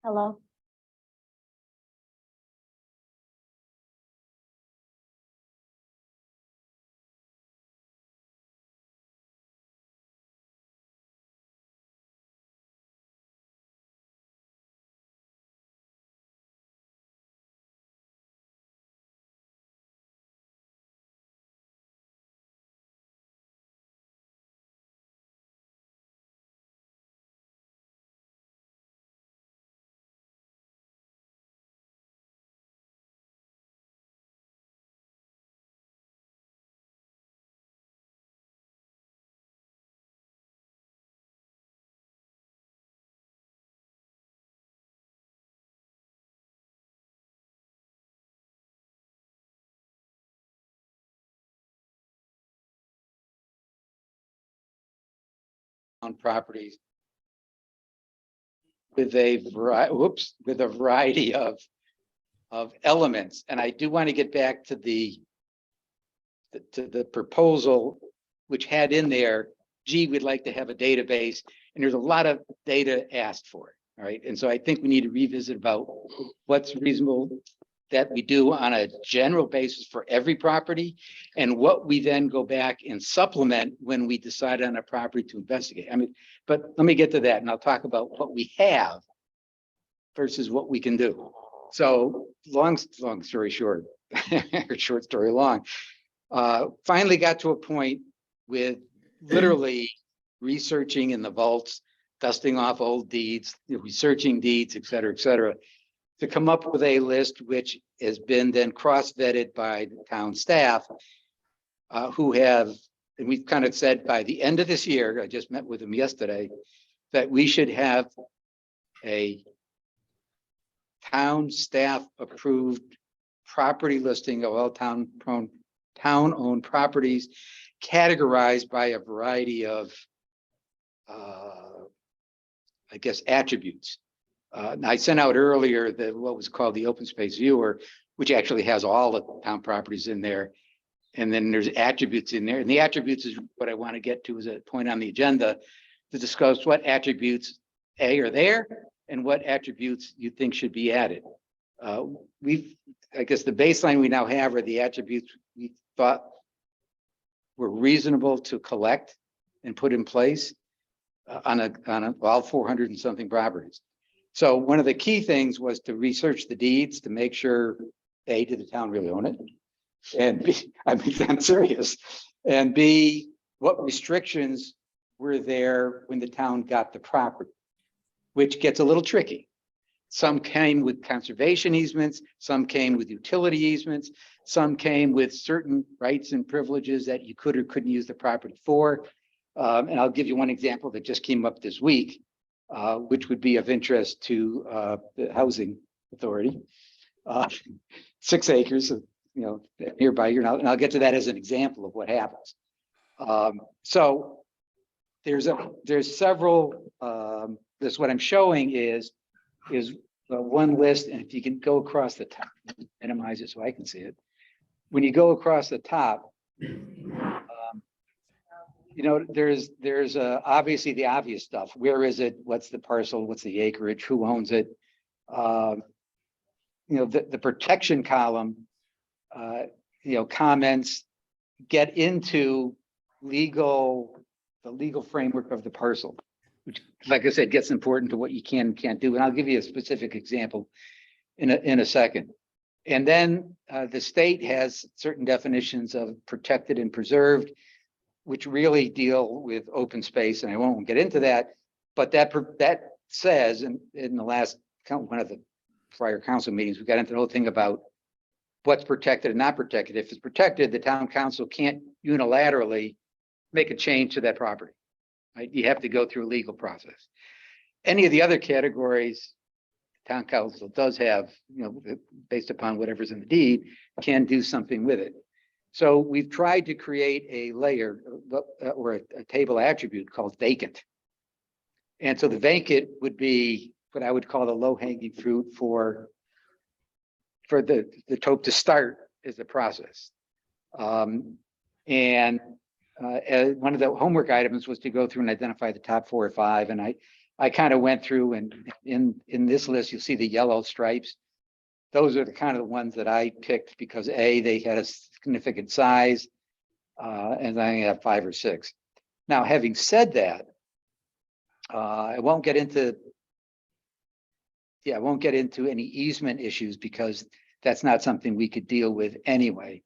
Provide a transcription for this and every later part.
Hello. On properties with a variety of elements. And I do want to get back to the proposal, which had in there, gee, we'd like to have a database, and there's a lot of data asked for it. All right. And so I think we need to revisit about what's reasonable that we do on a general basis for every property, and what we then go back and supplement when we decide on a property to investigate. I mean, but let me get to that, and I'll talk about what we have versus what we can do. So long story short, or short story long, finally got to a point with literally researching in the vaults, dusting off old deeds, researching deeds, et cetera, to come up with a list which has been then cross-vetted by the town staff, who have, and we've kind of said by the end of this year, I just met with them yesterday, that we should have a town staff approved property listing of all town-owned properties, categorized by a variety of, I guess, attributes. I sent out earlier what was called the open space viewer, which actually has all the town properties in there. And then there's attributes in there. And the attributes is what I want to get to as a point on the agenda to discuss what attributes are there and what attributes you think should be added. I guess the baseline we now have are the attributes we thought were reasonable to collect and put in place on all 400 and something properties. So one of the key things was to research the deeds to make sure, A, did the town really own it? And B, I mean, I'm serious. And B, what restrictions were there when the town got the property, which gets a little tricky. Some came with conservation easements, some came with utility easements, some came with certain rights and privileges that you could or couldn't use the property for. And I'll give you one example that just came up this week, which would be of interest to the housing authority. 6 acres of, nearby here, and I'll get to that as an example of what happens. So there's several. This what I'm showing is one list, and if you can go across the top, minimize it so I can see it. When you go across the top, there's obviously the obvious stuff. Where is it? What's the parcel? What's the acreage? Who owns it? The protection column, comments get into the legal framework of the parcel, which, like I said, gets important to what you can and can't do. And I'll give you a specific example in a second. And then the state has certain definitions of protected and preserved, which really deal with open space, and I won't get into that. But that says, in the last one of the prior council meetings, we got into the whole thing about what's protected and not protected. If it's protected, the town council can't unilaterally make a change to that property. Right? You have to go through a legal process. Any of the other categories, town council does have, based upon whatever's in the deed, can do something with it. So we've tried to create a layer or a table attribute called vacant. And so the vacant would be what I would call the low-hanging fruit for the TOP to start is the process. And one of the homework items was to go through and identify the top 4 or 5. And I kind of went through, and in this list, you'll see the yellow stripes. Those are the kind of the ones that I picked because A, they had a significant size, and I have 5 or 6. Now, having said that, I won't get into any easement issues because that's not something we could deal with anyway.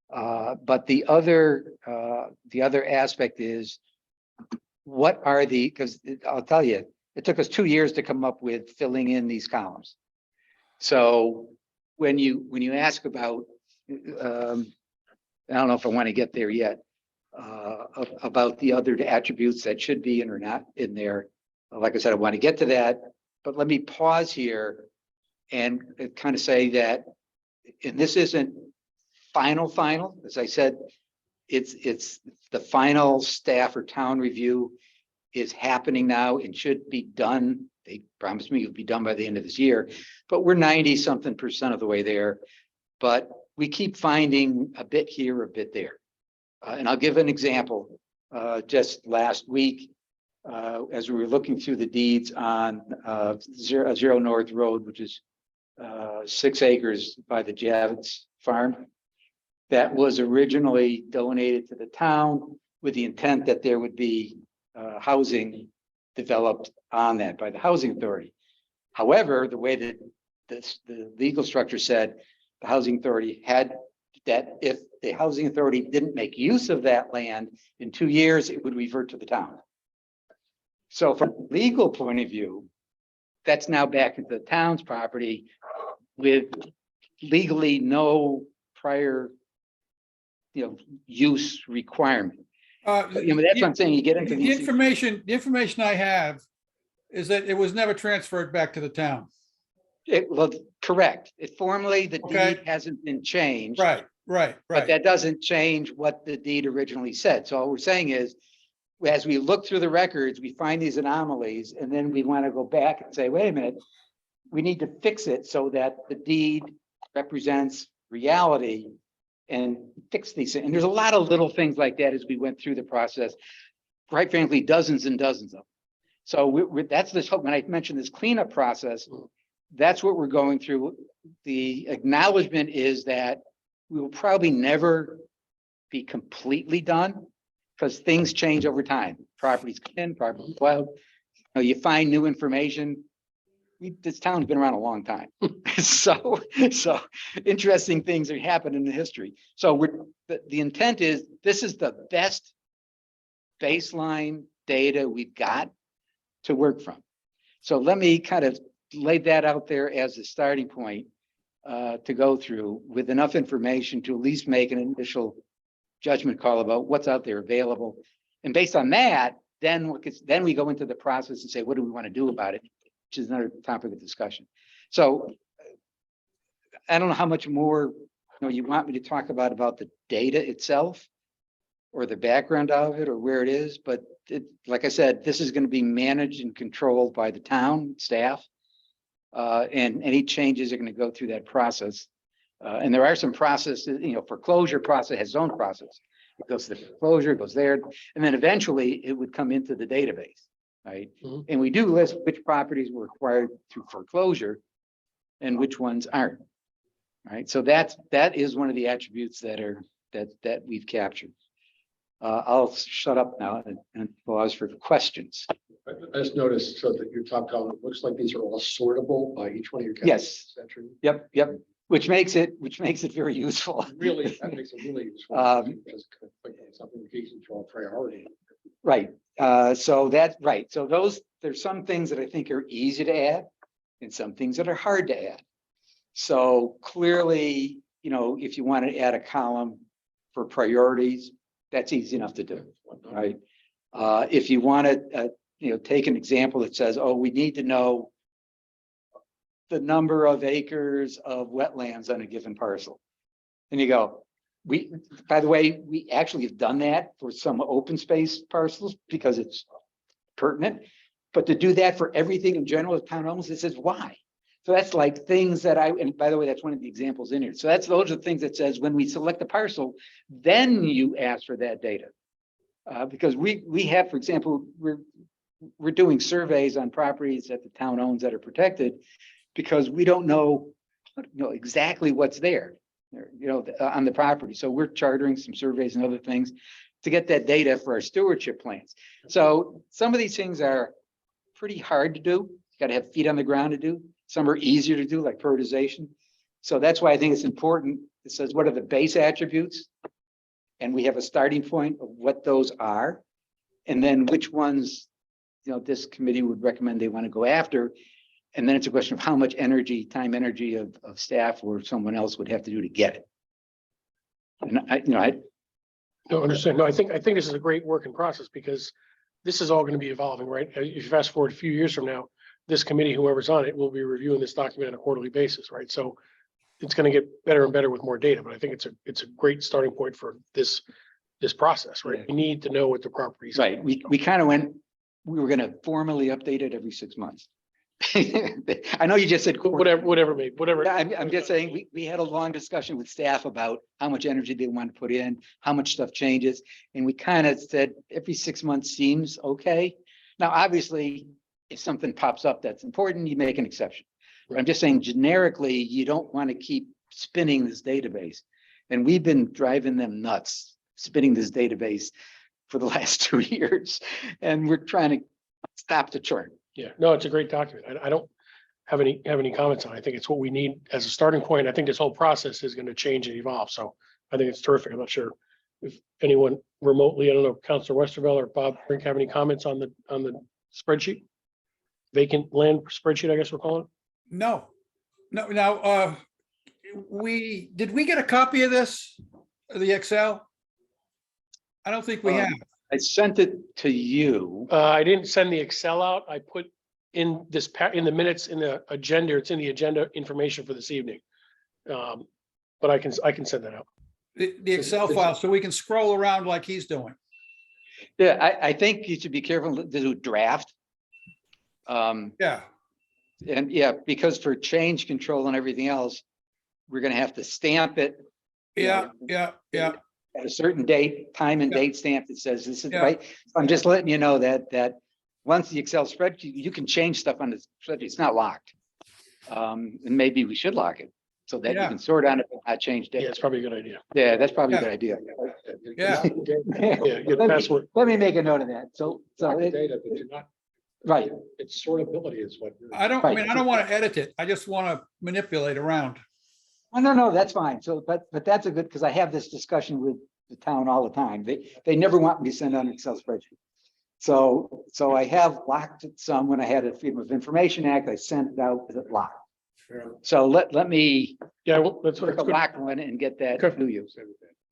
But the other aspect is, what are because I'll tell you, it took us 2 years to come up with filling in these columns. So when you ask about, I don't know if I want to get there yet, about the other attributes that should be in or not in there. Like I said, I want to get to that, but let me pause here and kind of say that, and this isn't final, as I said, it's the final staff or town review is happening now and should be done. They promised me it would be done by the end of this year, but we're 90-something% of the way there. But we keep finding a bit here, a bit there. And I'll give an example. Just last week, as we were looking through the deeds on Zero North Road, which is 6 acres by the Javits farm, that was originally donated to the town with the intent that there would be housing developed on that by the housing authority. However, the way that the legal structure said, the housing authority had that if the housing authority didn't make use of that land in 2 years, it would revert to the town. So from a legal point of view, that's now back into the town's property with legally no prior, use requirement. That's what I'm saying. You get into the information. The information I have is that it was never transferred back to the town. Well, correct. Formally, the deed hasn't been changed. Right. But that doesn't change what the deed originally said. So all we're saying is, as we look through the records, we find these anomalies, and then we want to go back and say, wait a minute, we need to fix it so that the deed represents reality and fix these things. And there's a lot of little things like that as we went through the process, quite frankly, dozens and dozens of them. So that's this hope. When I mentioned this cleanup process, that's what we're going through. The acknowledgement is that we will probably never be completely done because things change over time. Properties come in, properties go out. You find new information. This town's been around a long time. so interesting things have happened in the history. So the intent is, this is the best baseline data we've got to work from. So let me kind of lay that out there as a starting point to go through with enough information to at least make an initial judgment call about what's out there available. And based on that, then we go into the process and say, what do we want to do about it? Which is another topic of discussion. So I don't know how much more you want me to talk about the data itself or the background of it or where it is, but like I said, this is going to be managed and controlled by the town staff, and any changes are going to go through that process. And there are some processes, foreclosure process has its own process. It goes to the foreclosure, goes there, and then eventually it would come into the database. Right. Mm-hmm. And we do list which properties were acquired through foreclosure and which ones aren't. Right. So that is one of the attributes that we've captured. I'll shut up now and pause for questions. I just noticed so that your top column looks like these are all sortable by each one of your categories. Yes. Is that true? Yep. Which makes it very useful. Really, that makes it really useful. Because something that gives you a priority. Right. So that's right. So there's some things that I think are easy to add and some things that are hard to add. So clearly, if you want to add a column for priorities, that's easy enough to do, right? If you want to, take an example that says, oh, we need to know the number of acres of wetlands on a given parcel. And you go, by the way, we actually have done that for some open space parcels because it's pertinent, but to do that for everything in general, the town owns, it says why? So that's like things that and by the way, that's one of the examples in here. So those are the things that says when we select a parcel, then you ask for that data. Because we have, for example, we're doing surveys on properties that the town owns that are protected because we don't know, exactly what's there, on the property. So we're chartering some surveys and other things to get that data for our stewardship plans. So some of these things are pretty hard to do. You got to have feet on the ground to do. Some are easier to do, like prioritization. So that's why I think it's important. It says, what are the base attributes? And we have a starting point of what those are. And then which ones, this committee would recommend they want to go after. And then it's a question of how much energy, time, energy of staff or someone else would have to do to get it. And I No, understand. No, I think this is a great working process because this is all going to be evolving, right? If you fast forward a few years from now, this committee, whoever's on it, will be reviewing this document on a quarterly basis, right? So it's going to get better and better with more data, but I think it's a great starting point for this process, right? Yeah. We need to know what the properties. right. We kind of we were going to formally update it every 6 months. I know you just said Whatever. I'm just saying, we had a long discussion with staff about how much energy they want to put in, how much stuff changes. And we kind of said every 6 months seems okay. Now, obviously, if something pops up that's important, you make an exception. But I'm just saying generically, you don't want to keep spinning this database. And we've been driving them nuts, spinning this database for the last 2 years. And we're trying to stop the churn. Yeah, no, it's a great document. I don't have any comments on it. I think it's what we need as a starting point. I think this whole process is going to change and evolve. So I think it's terrific. I'm not sure if anyone remotely, I don't know, Councilor Westervelt or Bob Brink have any comments on the spreadsheet? Vacant land spreadsheet, I guess we're calling it. No. Now, did we get a copy of this, the Excel? I don't think we have. I sent it to you. I didn't send the Excel out. I put in in the minutes in the agenda. It's in the agenda information for this evening. But I can send that out. The Excel file, so we can scroll around like he's doing. Yeah, I think you should be careful to do draft. Yeah, And yeah, because for change control and everything else, we're gonna have to stamp it. yeah. At a certain date, time and Yeah. date stamp that says this is Yeah. right. I'm just letting you know that once the Excel spreadsheet, you can change stuff on the spreadsheet. It's not locked. And maybe we should lock it so that you Yeah. can sort on it, but not change Yeah, date. it's probably a good idea. Yeah, that's probably a Yeah. good idea. Yeah. Yeah, good password. Let me make a note of that. So, Data, but you're not, right. it's sortability is what. I don't want to edit it. I just want to manipulate around. Oh, no, that's fine. So, but that's a good, because I have this discussion with the town all the time. They never want me to send out an Excel spreadsheet. So I have locked it some when I had a Freedom of Information Act, I sent it out with it locked. Sure. So let me Yeah, well, that's what pick a it's good. locked one and get that Okay. to you.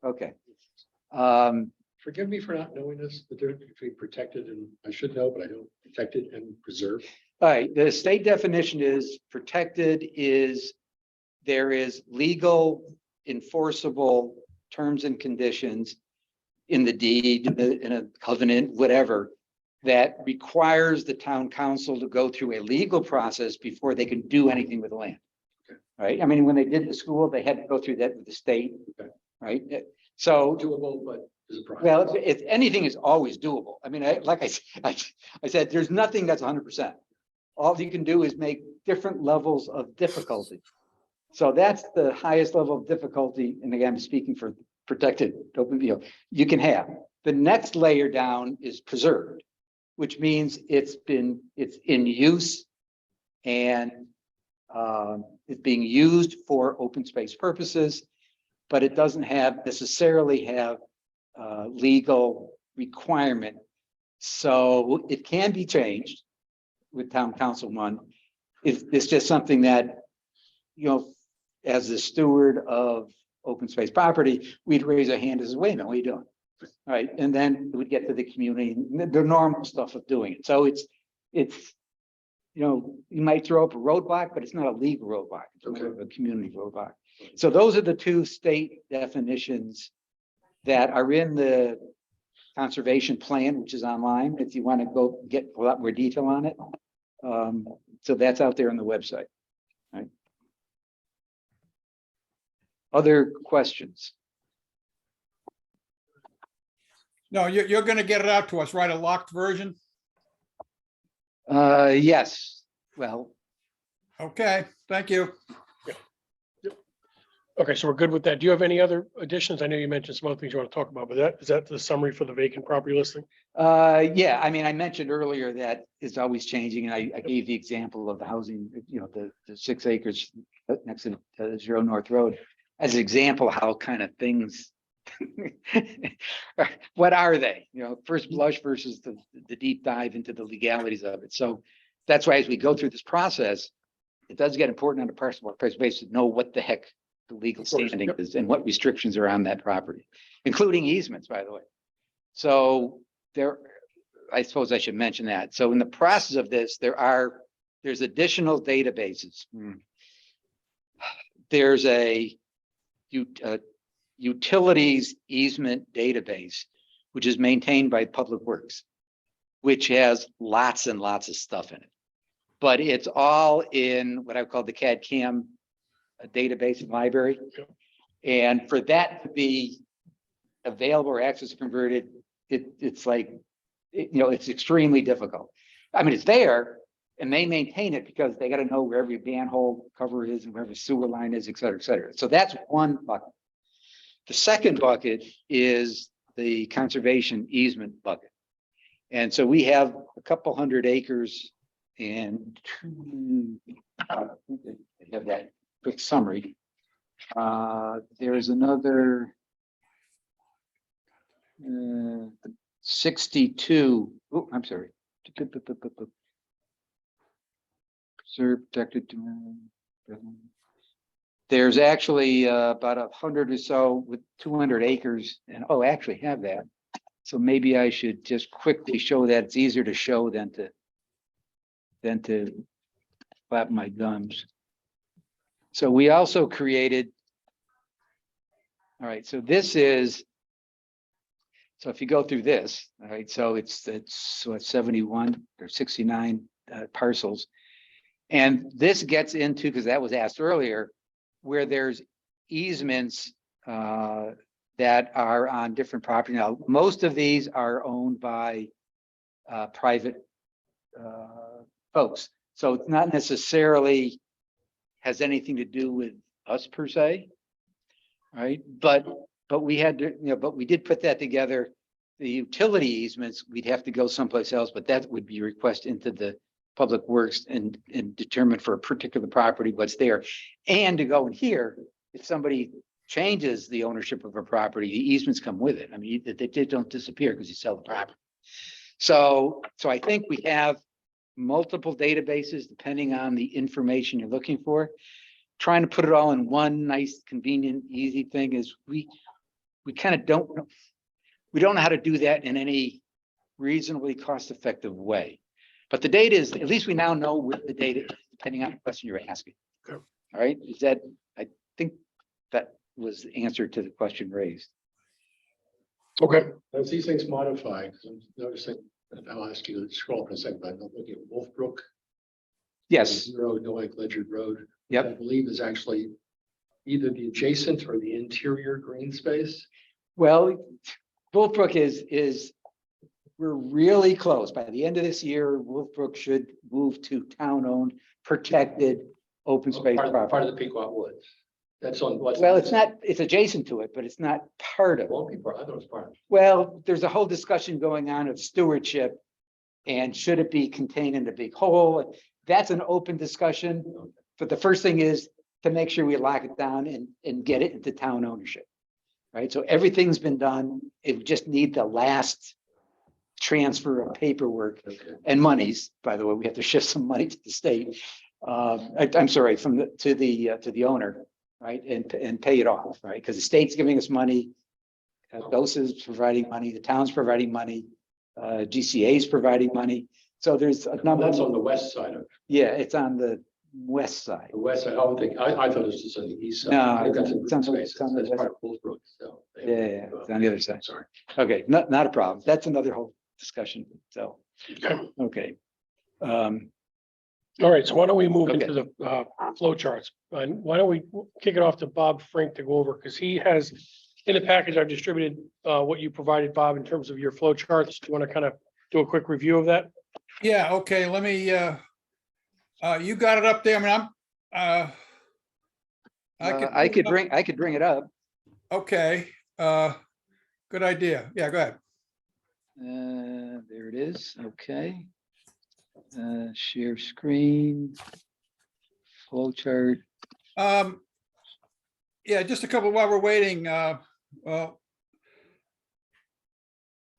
Okay. Forgive me for not knowing this, the difference between protected and, I should know, but I don't, protected and preserved. All right, the state definition is protected is there is legal enforceable terms and conditions in the deed, in a covenant, whatever, that requires the town council to go through a legal process before they can do anything with the land. Okay. Right? I mean, when they did the school, they had to go through that with the state, Okay. right? So, Doable, but is a process. well, if anything is always doable. I mean, I said, there's nothing that's 100%. All you can do is make different levels of difficulty. So that's the highest level of difficulty. And again, I'm speaking for protected open view. You can have the next layer down is preserved, which means it's in use and it's being used for open space purposes, but it doesn't necessarily have legal requirement. So it can be changed with town council one. It's just something that, as the steward of open space property, we'd raise our hand as, wait a minute, what are you doing? All right, and then we'd get to the community, the normal stuff of doing it. So it's, you might throw up a roadblock, but it's not a legal roadblock. It's more of a community roadblock. So those are the two state definitions that are in the conservation plan, which is online, if you want to go get a lot more detail on it. So that's out there on the website. Right. Other questions? No, you're going to get it out to us, right? A locked version? Yes, well, Okay, thank you. Okay, so we're good with that. Do you have any other additions? I know you mentioned some other things you want to talk about, but is that the summary for the vacant property listing? yeah, I mean, I mentioned earlier that it's always changing, and I gave the example of the housing, the 6 acres next to Zero North Road as an example how kind of things, what are they? First blush versus the deep dive into the legalities of it. So that's why as we go through this process, it does get important on a personal basis to know what the heck the legal Of course, standing yep. is and what restrictions are on that property, including easements, by the way. So I suppose I should mention that. So in the process of this, there's additional databases. There's a utilities easement database, which is maintained by Public Works, which has lots and lots of stuff in it. But it's all in what I call the CAD/CAM database and library. And for that to be available or access converted, it's like, it's extremely difficult. I mean, it's there and they maintain it because they got to know where every manhole cover is and where every sewer line is, et cetera, et cetera. So that's one bucket. The second bucket is the conservation easement bucket. And so we have a couple hundred acres and I have that quick summary. There's another 62. Oh, I'm sorry. Preserve, protected. There's actually about 100 or so with 200 acres, and actually have that. So maybe I should just quickly show that. It's easier to show than to flap my gums. So we also created. All right, so this is. So if you go through this, all right, so it's 71 or 69 parcels. And this gets into, because that was asked earlier, where there's easements that are on different property. Now, most of these are owned by private folks. So it's not necessarily has anything to do with us per se, right? But we had to, but we did put that together. The utility easements, we'd have to go someplace else, but that would be request into the Public Works and determine for a particular property what's there. And to go in here, if somebody changes the ownership of a property, the easements come with it. I mean, they don't disappear because you sell the property. So I think we have multiple databases depending on the information you're looking for. Trying to put it all in one nice, convenient, easy thing is we kind of don't know. We don't know how to do that in any reasonably cost-effective way. But the data is, at least we now know what the data is, depending on the question you're asking. Okay. All right, I think that was the answer to the question raised. Okay, As these things modify, because I'm noticing, and I'll ask you to scroll up in a second, but I'm looking at Wolfbrook. Yes, Road, Noack Ledger Road. Yep. I believe is actually either the adjacent or the interior green space. well, Wolfbrook is we're really close. By the end of this year, Wolfbrook should move to town-owned, protected, open space property. Part of the Pequot Woods. That's on what's. Well, it's not, it's adjacent to it, but it's not part of it. Won't be part, I thought it was part of it. Well, there's a whole discussion going on of stewardship and should it be contained in the big hole? That's an open discussion. But the first thing is to make sure we lock it down and get it into town ownership. Right, so everything's been done. It just need the last transfer of paperwork and monies. By the way, we have to shift some money to the state. I'm sorry, to the owner, right, and pay it off, right? Because the state's giving us money, DOSA is providing money, the town's providing money, GCA is providing money. So there's a number. That's on the west side of it. Yeah, it's on the west side. The west side, I would think, I thought this was on the east side. No, They've got some it's on green the- spaces. it's on the That's part of Wolfbrook, so. Yeah, it's on the other side. Sorry. Okay, not a problem. That's another whole discussion. So, okay. okay. All right, so why don't we move Okay. into the flow charts? And why don't we kick it off to Bob Frink to go over, because he has, in the package I've distributed, what you provided, Bob, in terms of your flow charts. Do you want to kind of do a quick review of that? Yeah, okay, let me, you got it up there. I mean, I could bring it up. okay, good idea. Yeah, go ahead. There it is. Okay. Share screen. Flow chart. Yeah, just a couple while we're waiting, well.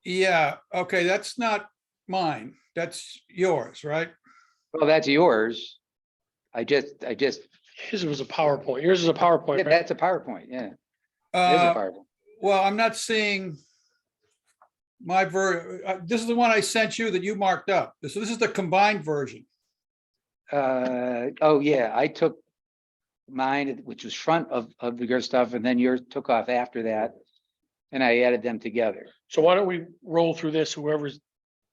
Yeah, okay, that's not mine. That's yours, right? Well, that's yours. I just, His was a PowerPoint. Yours is a PowerPoint, yeah, right? that's a PowerPoint. Yeah. It is a Uh, PowerPoint. well, I'm not seeing my this is the one I sent you that you marked up. So this is the combined version. Oh, yeah, I took mine, which was front of your stuff, and then yours took off after that. And I added them together. So why don't we roll through this, whoever's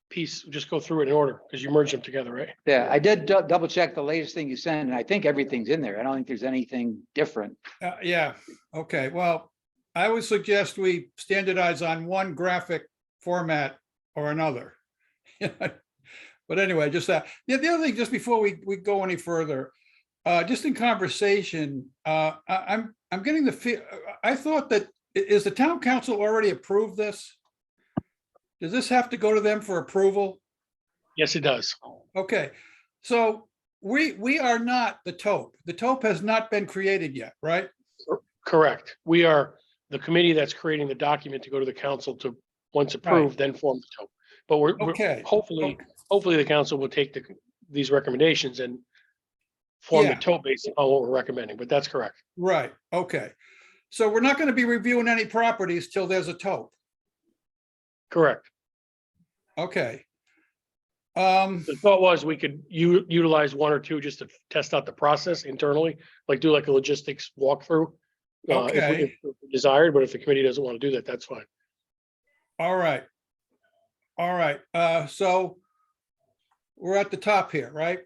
piece, just go through it in order, because you merged them together, right? Yeah, I did double check the latest thing you sent, and I think everything's in there. I don't think there's anything different. Yeah, okay, well, I would suggest we standardize on one graphic format or another. But anyway, just that. Yeah, the other thing, just before we go any further, just in conversation, I'm getting the feel, I thought that, is the town council already approved this? Does this have to go to them for approval? Yes, it does. Okay, so we are not the TOP. The TOP has not been created yet, right? Correct. We are the committee that's creating the document to go to the council to, once approved, then form the TOP. But we're Okay. hopefully the council will take these recommendations and form the Yeah. TOP based on what we're recommending, but that's correct. Right, okay. So we're not going to be reviewing any properties till there's a TOP. Correct. Okay. The thought was we could utilize one or two just to test out the process internally, like do like a logistics walkthrough. If desired, but if the committee doesn't want to do that, that's fine. All right. All right, so we're at the top here, right?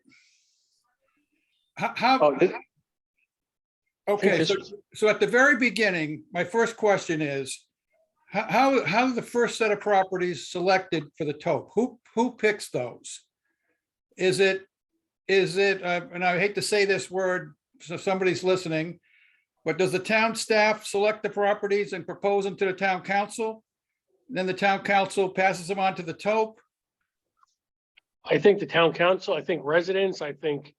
How, okay, so at the very beginning, my first question is, how are the first set of properties selected for the TOP? Who picks those? Is it, and I hate to say this word, so if somebody's listening, but does the town staff select the properties and propose them to the town council? Then the town council passes them on to the TOP? I think the town council, I think residents, I think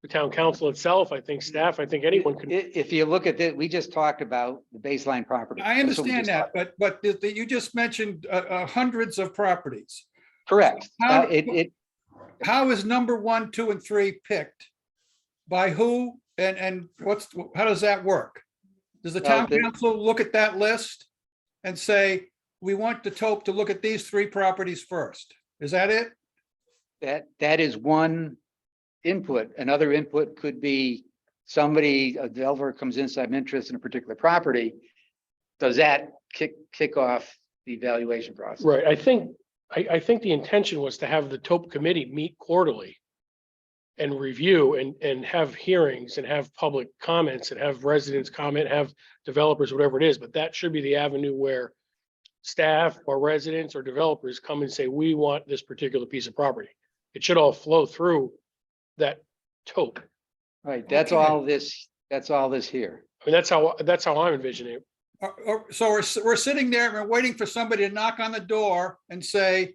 the town council itself, I think staff, I think anyone can. If you look at it, we just talked about the baseline property. I That's what we understand just that, but you just mentioned hundreds of properties. Correct. How is number 1, 2, and 3 picked? By who and how does that work? Does the town council look at that list and say, we want the TOP to look at these 3 properties first? Is that it? That is one input. Another input could be a developer comes in, some interest in a particular property. Does that kick off the evaluation process? Right. I think the intention was to have the TOP committee meet quarterly and review and have hearings and have public comments and have residents comment, have developers, whatever it is. But that should be the avenue where staff or residents or developers come and say, we want this particular piece of property. It should all flow through that TOP. Right. That's Okay. all this. That's all this here. I mean, that's how I'm envisioning it. So we're sitting there and we're waiting for somebody to knock on the door and say,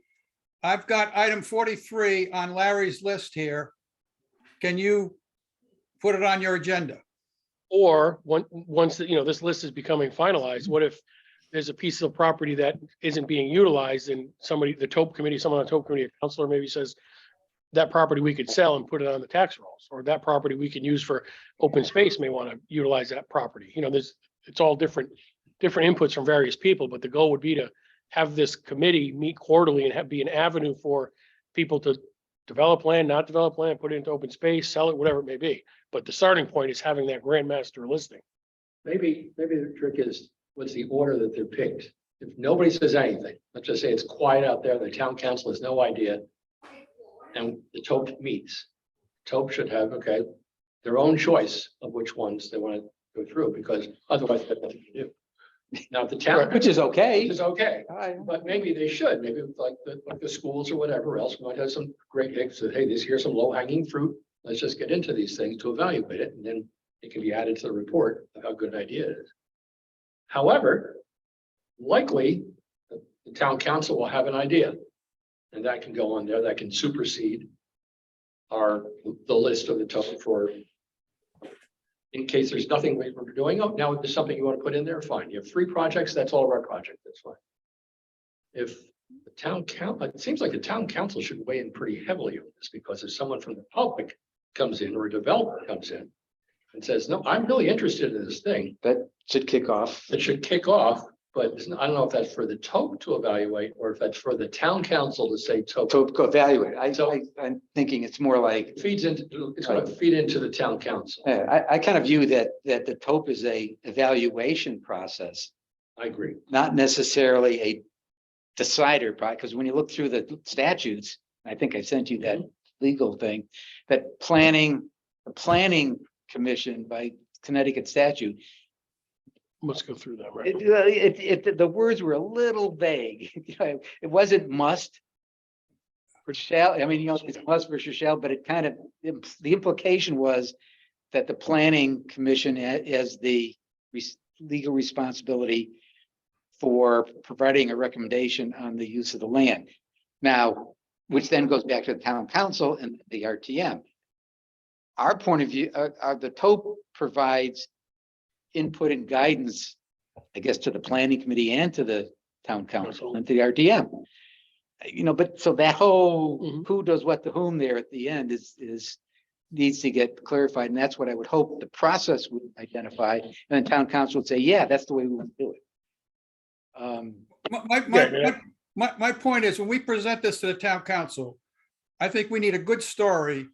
I've got item 43 on Larry's list here. Can you put it on your agenda? Or once this list is becoming finalized, what if there's a piece of property that isn't being utilized and someone on the TOP committee, a counselor maybe says that property we could sell and put it on the tax rolls, or that property we can use for open space may want to utilize that property. It's all different inputs from various people, but the goal would be to have this committee meet quarterly and be an avenue for people to develop land, not develop land, put it into open space, sell it, whatever it may be. But the starting point is having that grandmaster listing. Maybe the trick is, what's the order that they're picked? If nobody says anything, let's just say it's quiet out there, the town council has no idea, and the TOP meets. TOP should have, their own choice of which ones they want to go through, because otherwise they have nothing to do. Now, if the town. Which is okay. Which is okay. I- But maybe they should, maybe like the schools or whatever else might have some great hicks that, hey, here's some low hanging fruit. Let's just get into these things to evaluate it, and then it can be added to the report of how good an idea it is. However, likely the town council will have an idea. And that can go on there, that can supersede the list of the total for. In case there's nothing we're doing, oh, now if there's something you want to put in there, fine. You have 3 projects, that's all of our project, that's fine. If the town it seems like the town council should weigh in pretty heavily on this, because if someone from the public comes in or a developer comes in and says, no, I'm really interested in this thing, That should kick off. it should kick off, but I don't know if that's for the TOP to evaluate or if that's for the town council to say TOP. To go evaluate. So- I'm thinking it's more like, It feeds into, it's going to feed into the town council. I kind of view that the TOP is a evaluation process, I agree. not necessarily a decider, because when you look through the statutes, I think I sent you that legal thing, that the planning commission by Connecticut statute, Let's go through that, right? the words were a little vague. It wasn't must for shall, I mean, it's must versus shall, but it kind of, the implication was that the planning commission has the legal responsibility for providing a recommendation on the use of the land. Now, which then goes back to the town council and the RTM. Our point of view, the TOP provides input and guidance, I guess, to the planning committee and to the town council and to the RTM. But so that whole who does what to whom there at the end is needs to get clarified. And that's what I would hope the process would identify. And then town council would say, yeah, that's the way we want to do it. My point is, when we present this to the town council, I think we need a good story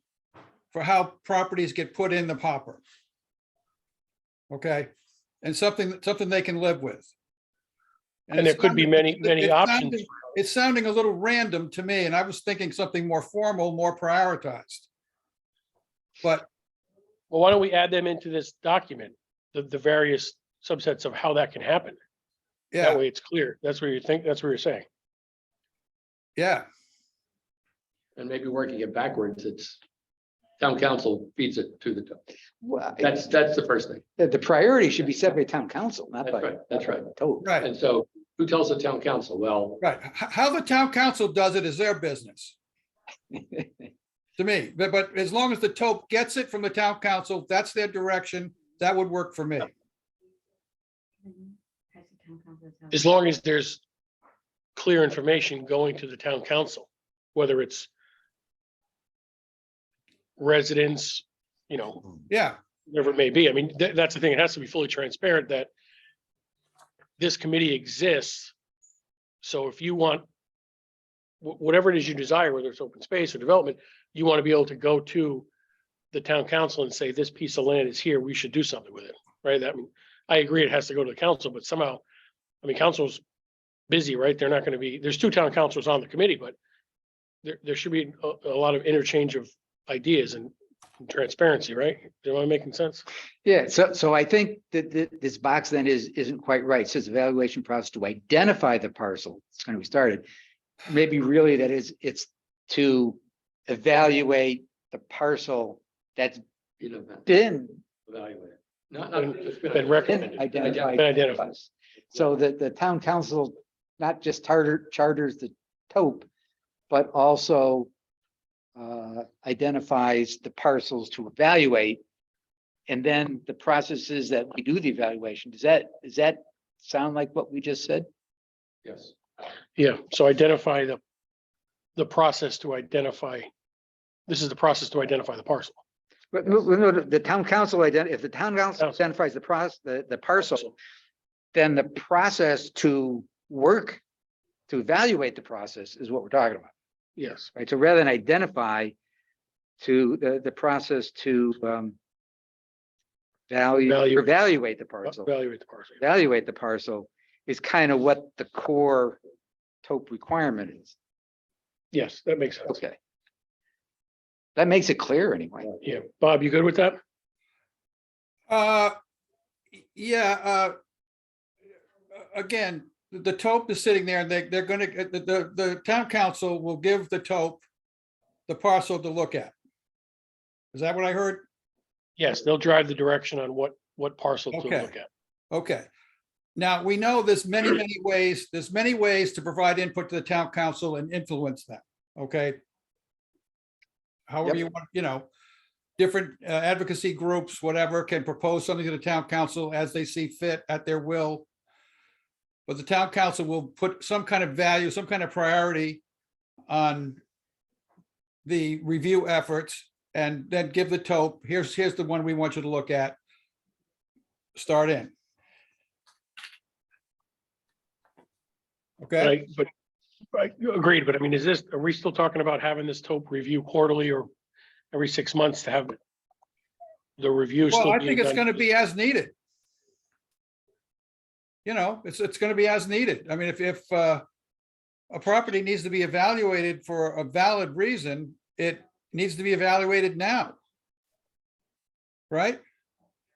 for how properties get put in the hopper. Okay, and something they can live with. And there could be many options. It's sounding a little random to me, and I was thinking something more formal, more prioritized. But Well, why don't we add them into this document, the various subsets of how that can happen? That yeah, way it's clear. That's what you think, that's what you're saying. yeah, And maybe working it backwards, it's town council feeds it to the TOP. Well, That's the first thing. the priority should be set by town council, not That's by. right, that's right. TOP. right, And so who tells the town council? Well, right. How the town council does it is their business to me. But as long as the TOP gets it from the town council, that's their direction. That would work for me. As long as there's clear information going to the town council, whether it's residents, Yeah, whatever it may be. I mean, that's the thing. It has to be fully transparent that this committee exists. So if you want whatever it is you desire, whether it's open space or development, you want to be able to go to the town council and say, this piece of land is here, we should do something with it, right? I agree it has to go to the council, but somehow, council's busy, right? They're not going to be, there's 2 town councils on the committee, but there should be a lot of interchange of ideas and transparency, right? Am I making sense? Yeah, so I think that this box then isn't quite right. It says evaluation process to identify the parcel. It's going to be started. Maybe really it's to evaluate the parcel that's been evaluate it. Been recommended. identified. Been identified. So that the town council not just charters the TOP, but also identifies the parcels to evaluate. And then the process is that we do the evaluation. Does that sound like what we just said? Yes. Yeah, so identify the process to identify, this is the process to identify the parcel. But no, the town council if the town council identifies the parcel, then the process to work to evaluate the process is what we're talking about, Yes. right? So rather than identify, to the process to evaluate the parcel. Evaluate the parcel. Evaluate the parcel is kind of what the core TOP requirement is. Yes, that makes sense. Okay. That makes it clear anyway. Yeah. Bob, you good with that? yeah. again, the TOP is sitting there and they're gonna, the town council will give the TOP the parcel to look at. Is that what I heard? Yes, they'll drive the direction on what parcel to Okay. look at. Okay. Now, we know there's many ways to provide input to the town council and influence them, okay? However Yep. you want, different advocacy groups, whatever, can propose something to the town council as they see fit at their will. But the town council will put some kind of value, some kind of priority on the review efforts and then give the TOP, here's the one we want you to look at. Start in. Okay, But I agreed, but I mean, are we still talking about having this TOP review quarterly or every 6 months to have the review well, still I being think it's done? gonna be as needed. It's gonna be as needed. I mean, if a property needs to be evaluated for a valid reason, it needs to be evaluated now. Right?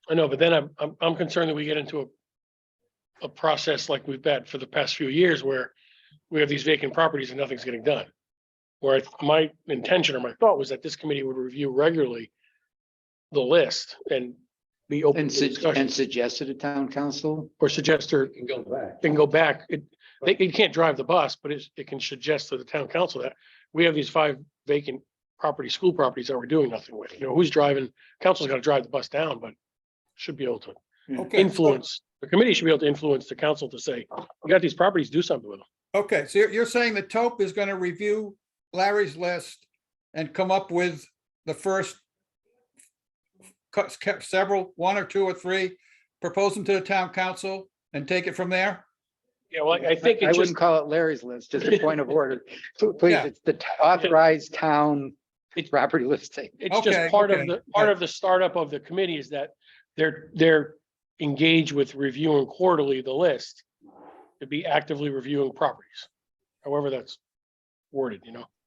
I know, but then I'm concerned that we get into a process like we've had for the past few years where we have these vacant properties and nothing's getting done. Where my intention or my thought was that this committee would review regularly the list and be open And to discussion suggest to the town council. or suggest or Can go back. can go back. It can't drive the bus, but it can suggest to the town council that we have these 5 vacant school properties that we're doing nothing with. Who's driving? Council's got to drive the bus down, but should be able to Okay. influence. The committee should be able to influence the council to say, you got these properties, do something with them. Okay, so you're saying the TOP is gonna review Larry's list and come up with the first several, 1 or 2 or 3, propose them to the town council and take it from there? Yeah, well, I think I it just, wouldn't call it Larry's list, just a point of order. Please, Yeah. it's the authorized town property listing. it's Okay, just part of okay, the startup of the committee is that they're engaged with reviewing quarterly the list to be actively reviewing properties. However that's worded,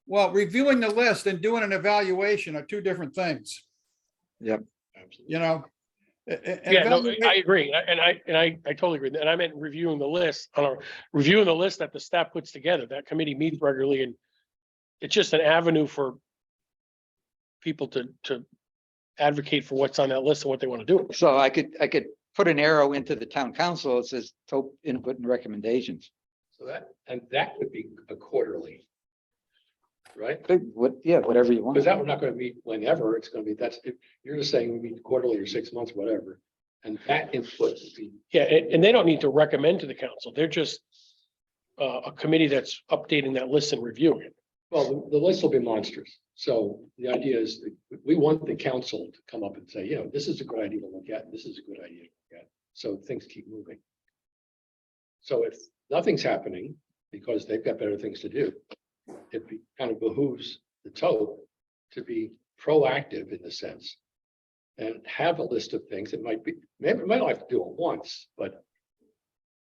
Well, reviewing the list and doing an evaluation are 2 different things, Yep. you know? Yeah, no, I agree. And I totally agree. And I meant reviewing the list reviewing the list that the staff puts together. That committee meets regularly and it's just an avenue for people to advocate for what's on that list and what they want to do. So I could put an arrow into the town council. It says TOP input and recommendations. So that could be a quarterly. Right? Whatever you want. Because that we're not gonna meet whenever, it's gonna be, if you're just saying we meet quarterly or 6 months, whatever. And that input would be, Yeah, and they don't need to recommend to the council. They're just a committee that's updating that list and reviewing it. well, the list will be monstrous. So the idea is that we want the council to come up and say, this is a good idea to look at, and this is a good idea to look at. So things keep moving. So if nothing's happening because they've got better things to do, it kind of behooves the TOP to be proactive in the sense and have a list of things. It might be, maybe it might not have to do it once, but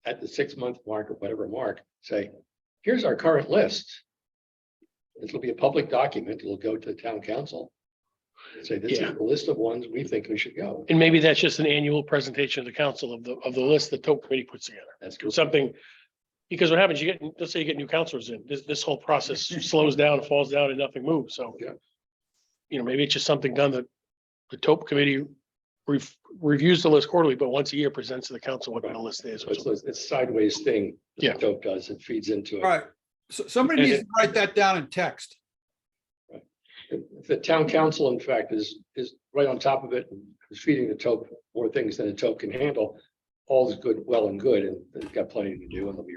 at the 6-month mark or whatever mark, say, here's our current list. It'll be a public document. It'll go to the town council. Say, this is the list of ones we think we should go. And maybe that's just an annual presentation to the council of the list the TOP committee puts together. That's good. Something, because what happens, let's say you get new counselors in, this whole process slows down, falls down and nothing moves. So, Yeah. Maybe it's just something done that the TOP committee reviews the list quarterly, but once a year presents to the council what the list is. So it's a sideways thing. that Yeah. the TOP does. It feeds into All it. right, so somebody needs to write that down in text. If the town council, in fact, is right on top of it and is feeding the TOP more things than the TOP can handle, all is good, well and good, and they've got plenty to do and they'll be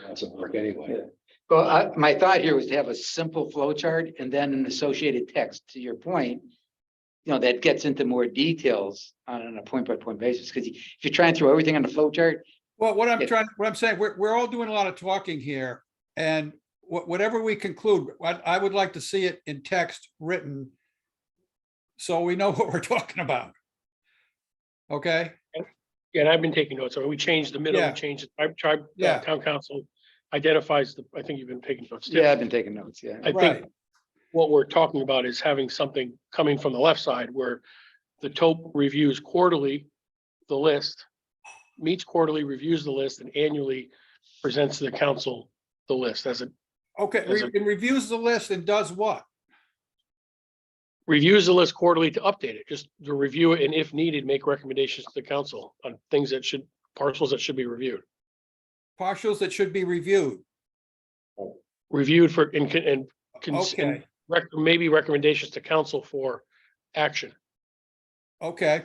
lots of work anyway. Well, my thought here was to have a simple flow chart and then an associated text, to your point. That gets into more details on a point by point basis, because if you try and throw everything on the flow chart. Well, what I'm saying, we're all doing a lot of talking here, and whatever we conclude, I would like to see it in text written, so we know what we're talking about. Okay? Yeah, and I've been taking notes. So we changed the middle, Yeah. we changed the tribe, Yeah. town council identifies I think you've been taking notes. too. Yeah, I've been taking notes, yeah. I Right. think what we're talking about is having something coming from the left side where the TOP reviews quarterly the list meets quarterly, reviews the list, and annually presents to the council the list as it Okay, As a- it reviews the list and does what? reviews the list quarterly to update it, just to review it, and if needed, make recommendations to the council on things that should, parcels that should be reviewed. Partials that should be reviewed. Reviewed for, and Okay, maybe recommendations to council for action. okay,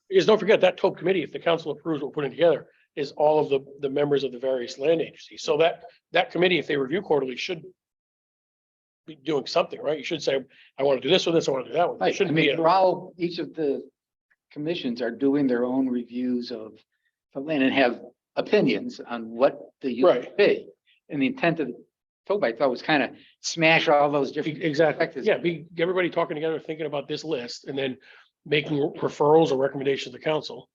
Because don't forget, that TOP committee, if the council approves what we're putting together, is all of the members of the various land agencies. So that committee, if they review quarterly, should be doing something, right? You should say, I want to do this with this, I want to do that one. It Right, I shouldn't be, mean, they're all, each of the commissions are doing their own reviews of land and have opinions on what the use Right. should be. And the intent of the I thought was kind of smash all those different. exactly, perspectives. yeah, be everybody talking together, thinking about this list, and then making referrals or recommendations to council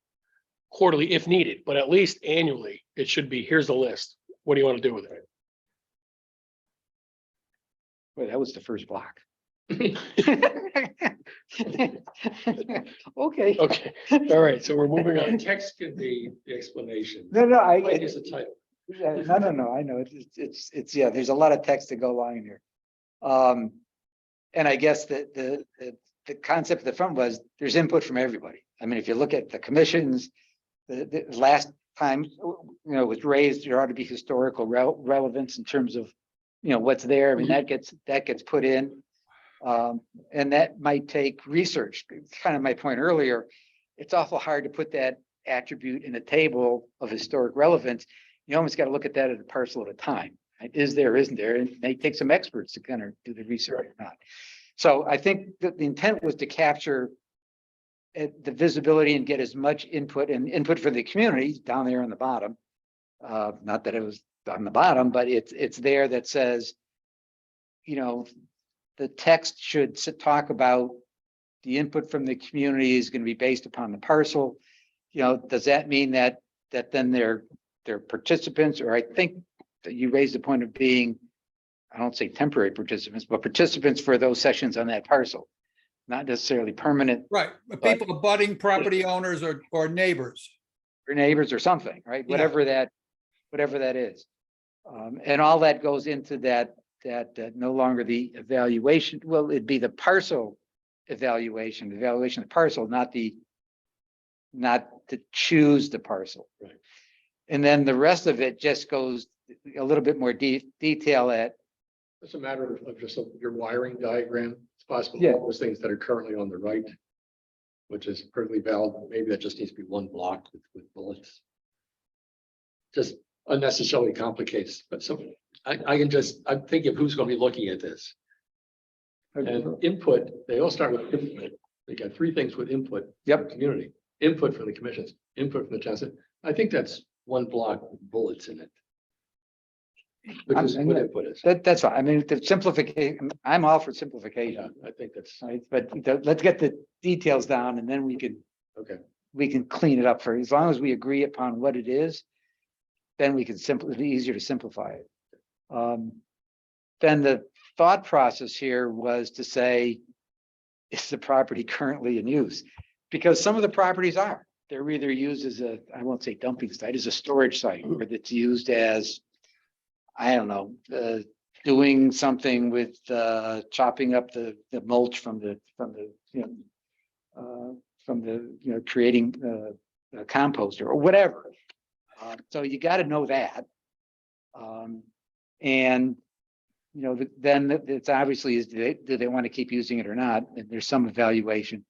quarterly if needed, but at least annually, it should be, here's the list. What do you want to do with it? Well, that was the first block. Okay. Okay, all right, so we're moving The on. text can be the explanation. No, Like is the title. no, I know, it's, yeah, there's a lot of text to go along here. And I guess the concept of the front was, there's input from everybody. I mean, if you look at the commissions, the last time, it was raised, there ought to be historical relevance in terms of, what's there. I mean, that gets put in. And that might take research. It's kind of my point earlier. It's awful hard to put that attribute in a table of historic relevance. You almost got to look at that at a parcel at a time. Right? Is there, isn't there? And it may take some experts to kind of do the research or not. So I think that the intent was to capture the visibility and get as much input and input for the community down there on the bottom. Not that it was on the bottom, but it's there that says, the text should talk about the input from the community is going to be based upon the parcel. Does that mean that then they're participants, or I think that you raised the point of being, I don't say temporary participants, but participants for those sessions on that parcel, not necessarily permanent right. But people abutting property owners or neighbors. or neighbors or something, right? Yeah. Whatever that is. And all that goes into that no longer the evaluation, well, it'd be the parcel evaluation of the parcel, not to choose the parcel. Right. And then the rest of it just goes a little bit more detail at, It's a matter of just your wiring diagram. It's possible Yeah. all those things that are currently on the right, which is perfectly valid. Maybe that just needs to be one block with bullets. Just unnecessarily complicates, but I'm thinking of who's going to be looking at this. And input, they all start with input. They got three things with input. Yep. Community, input from the commissions, input from the towns. I think that's one block with bullets in it. Which is what input is. that's fine. I mean, the simplification, I'm all for simplification, Yeah, I think that's, right? But let's get the details down and then we can clean it up for, as long as we agree upon what it is, then we can it'll be easier to simplify it. Then the thought process here was to say, is the property currently in use? Because some of the properties they're either used as I won't say dumping site, as a storage site, or that's used as, I don't know, doing something with chopping up the mulch from the creating a composter or whatever. So you got to know that. And then it's obviously is do they want to keep using it or not? And there's some evaluation.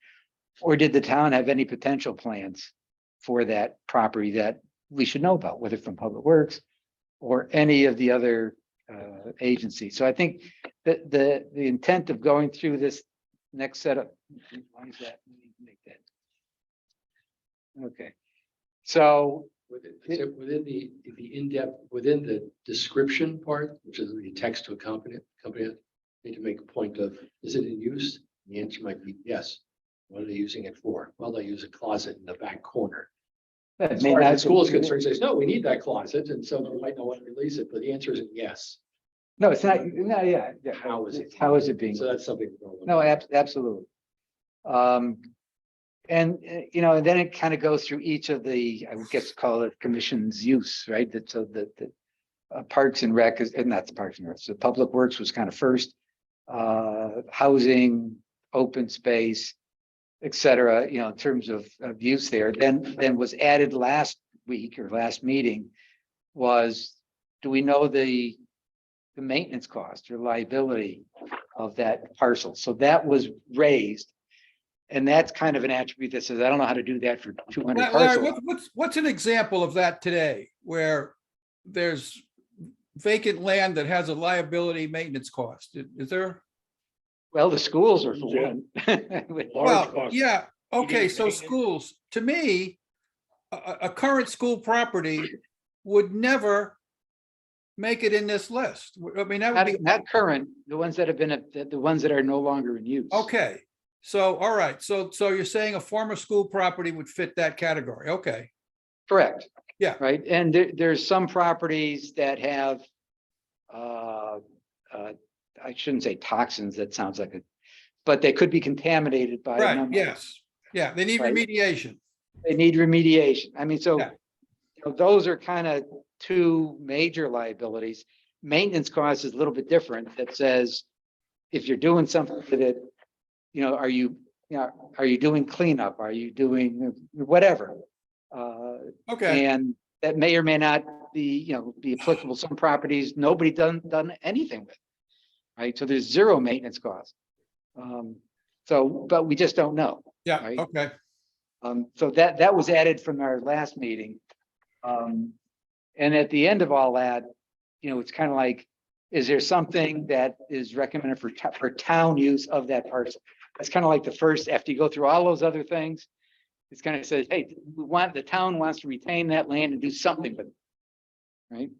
Or did the town have any potential plans for that property that we should know about, whether from Public Works or any of the other agencies? So I think that the intent of going through this next set of, why is that? Let me make that. Okay, so within the in-depth, within the description part, which is the text to accompany it, need to make a point of, is it in use? The answer might be yes. What are they using it for? Well, they use a closet in the back corner. As far as the school is concerned, says, no, we need that closet, and so they might not want to release it, but the answer isn't yes. no, it's not. No, yeah. How is it? How is it being? So that's something. No, absolutely. And, and then it kind of goes through each of the, I would guess call it commission's use, right? That, so the Parks and Rec is, and not the Parks and Rec, so Public Works was kind of first, housing, open space, et cetera, in terms of use there. Then was added last week or last meeting was, do we know the maintenance cost or liability of that parcel? So that was raised. And that's kind of an attribute that says, I don't know how to do that for 200 Larry, parcels. what's an example of that today where there's vacant land that has a liability maintenance cost? Is there? Well, the schools are for Yeah. one. Large Well, cost. yeah, okay, so maintenance. schools, to me, a current school property would never make it in this list. I mean, that would be, Not current, the ones that have been, the ones that are no longer in use. okay. So, all right, so you're saying a former school property would fit that category, okay. Correct. Yeah. Right, and there's some properties that have, I shouldn't say toxins, that sounds like but they could be contaminated by. a Right, number- yes, yeah, they need Right. remediation. They need remediation. I mean, so Yeah. those are kind of two major liabilities. Maintenance cost is a little bit different. That says, if you're doing something with it, are you doing cleanup? Are you doing whatever? Okay, And that may or may not be, be applicable. Some properties, nobody done anything with. Right, so there's zero maintenance cost. But we just don't know. yeah, right. okay, So that was added from our last meeting. And at the end of all that, it's kind of like, is there something that is recommended for town use of that parcel? That's kind of like the first, after you go through all those other things, it's kind of says, hey, the town wants to retain that land and do something with it. Right?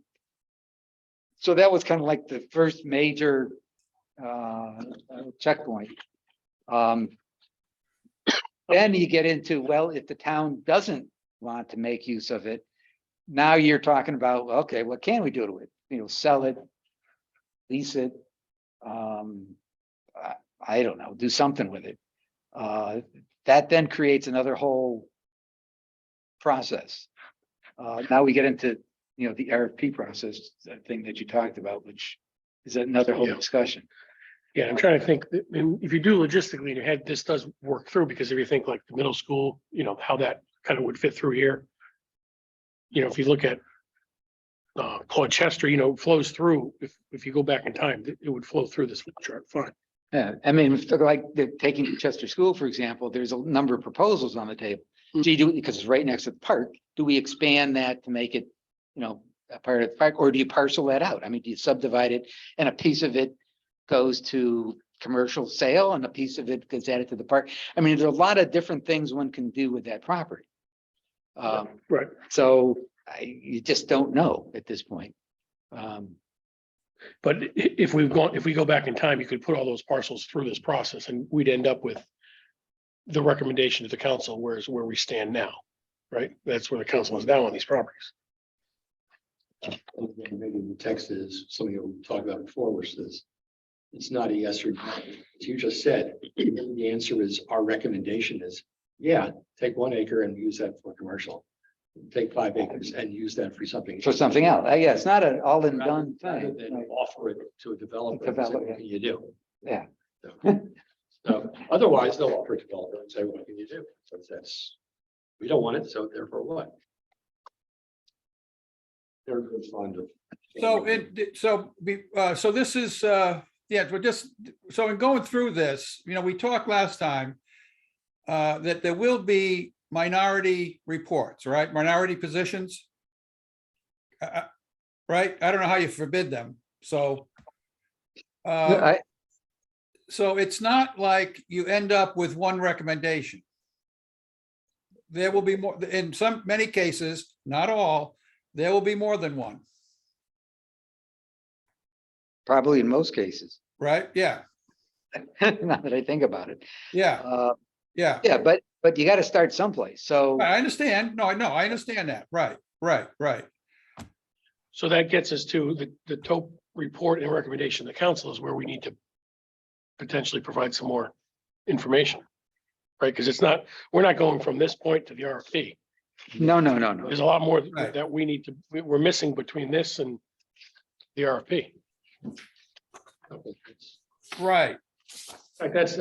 So that was kind of like the first major checkpoint. Then you get into, well, if the town doesn't want to make use of it, now you're talking about, okay, what can we do to it? Sell it, lease it. I don't know, do something with it. That then creates another whole process. Now we get into, the RFP process, that thing that you talked about, which is another whole Yeah. discussion. Yeah, I'm trying to think, and if you do logistically in your head, this does work through, because if you think like the middle school, how that kind of would fit through here. If you look at Claude Chester, it flows through, if you go back in time, it would flow through this chart, fine. Yeah, I mean, like taking Chester School, for example, there's a number of proposals on the table. Do you do it because it's right next to the park? Do we expand that to make it, a part of the park, or do you parcel that out? I mean, do you subdivide it and a piece of it goes to commercial sale and a piece of it gets added to the park? I mean, there's a lot of different things one can do with that property. Right. So you just don't know at this point. But if we go back in time, you could put all those parcels through this process and we'd end up with the recommendation to the council, whereas where we stand now, right? That's where the council is now on these properties. Maybe the text is something that we talked about before, which is, it's not a yes or no. As you just said, the answer is, our recommendation is, yeah, take 1 acre and use that for commercial. Take 5 acres and use that for something. For something else. Yeah, it's not an all and done Rather thing. than offer it to a developer. and say, Developer. what can you do? Yeah. So otherwise, they'll offer a developer and say, what can you do? So that's, we don't want it, so therefore what? They're good fond of. So this is, yeah, we're just, so in going through this, we talked last time that there will be minority reports, right? Minority positions. Right? I don't know how you forbid them. So so it's not like you end up with one recommendation. There will be more, in many cases, not all, there will be more than one, Probably in most cases. right? Yeah, Now that I think about it. yeah, yeah. Yeah, but you got to start someplace. So I understand. No, I know, I understand that. Right, right. So that gets us to the top report and recommendation of the council is where we need to potentially provide some more information. right? Because it's not, we're not going from this point to the RFP. No. There's a lot more Right. that we need to, we're missing between this and the RFP. Right. Like that's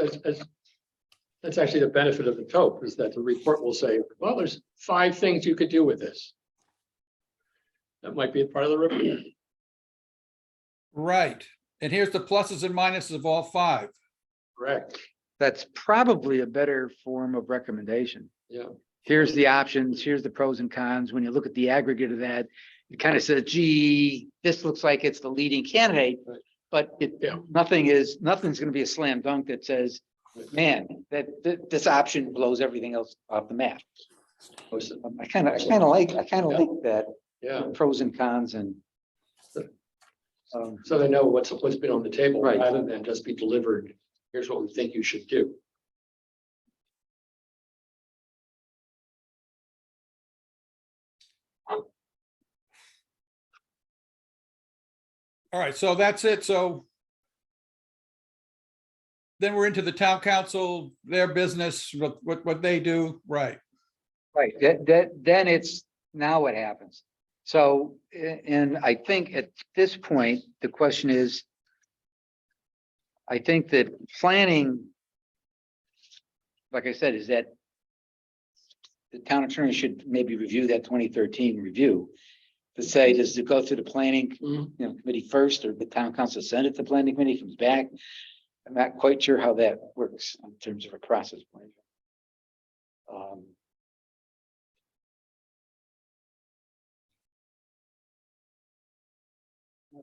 actually the benefit of the TOP is that the report will say, well, there's 5 things you could do with this. That might be a part of the report. Right. And here's the pluses and minuses of all 5. Correct. That's probably a better form of recommendation. Yeah. Here's the options, here's the pros and cons. When you look at the aggregate of that, it kind of says, gee, this looks like it's the leading candidate. Right. But Yeah. nothing's going to be a slam dunk that says, man, that this option blows everything else off the map. I kind of like that, Yeah. pros and cons and. So they know what's been on the table Right. rather than just be delivered. Here's what we think you should do. All right, so that's it. So then we're into the town council, their business, what they do, right? Right, then it's now what happens. So, and I think at this point, the question is, I think that planning, like I said, is that the town attorney should maybe review that 2013 review to say, does it go through the planning committee first, or the town council send it to planning committee, comes back? I'm not quite sure how that works in terms of a process point.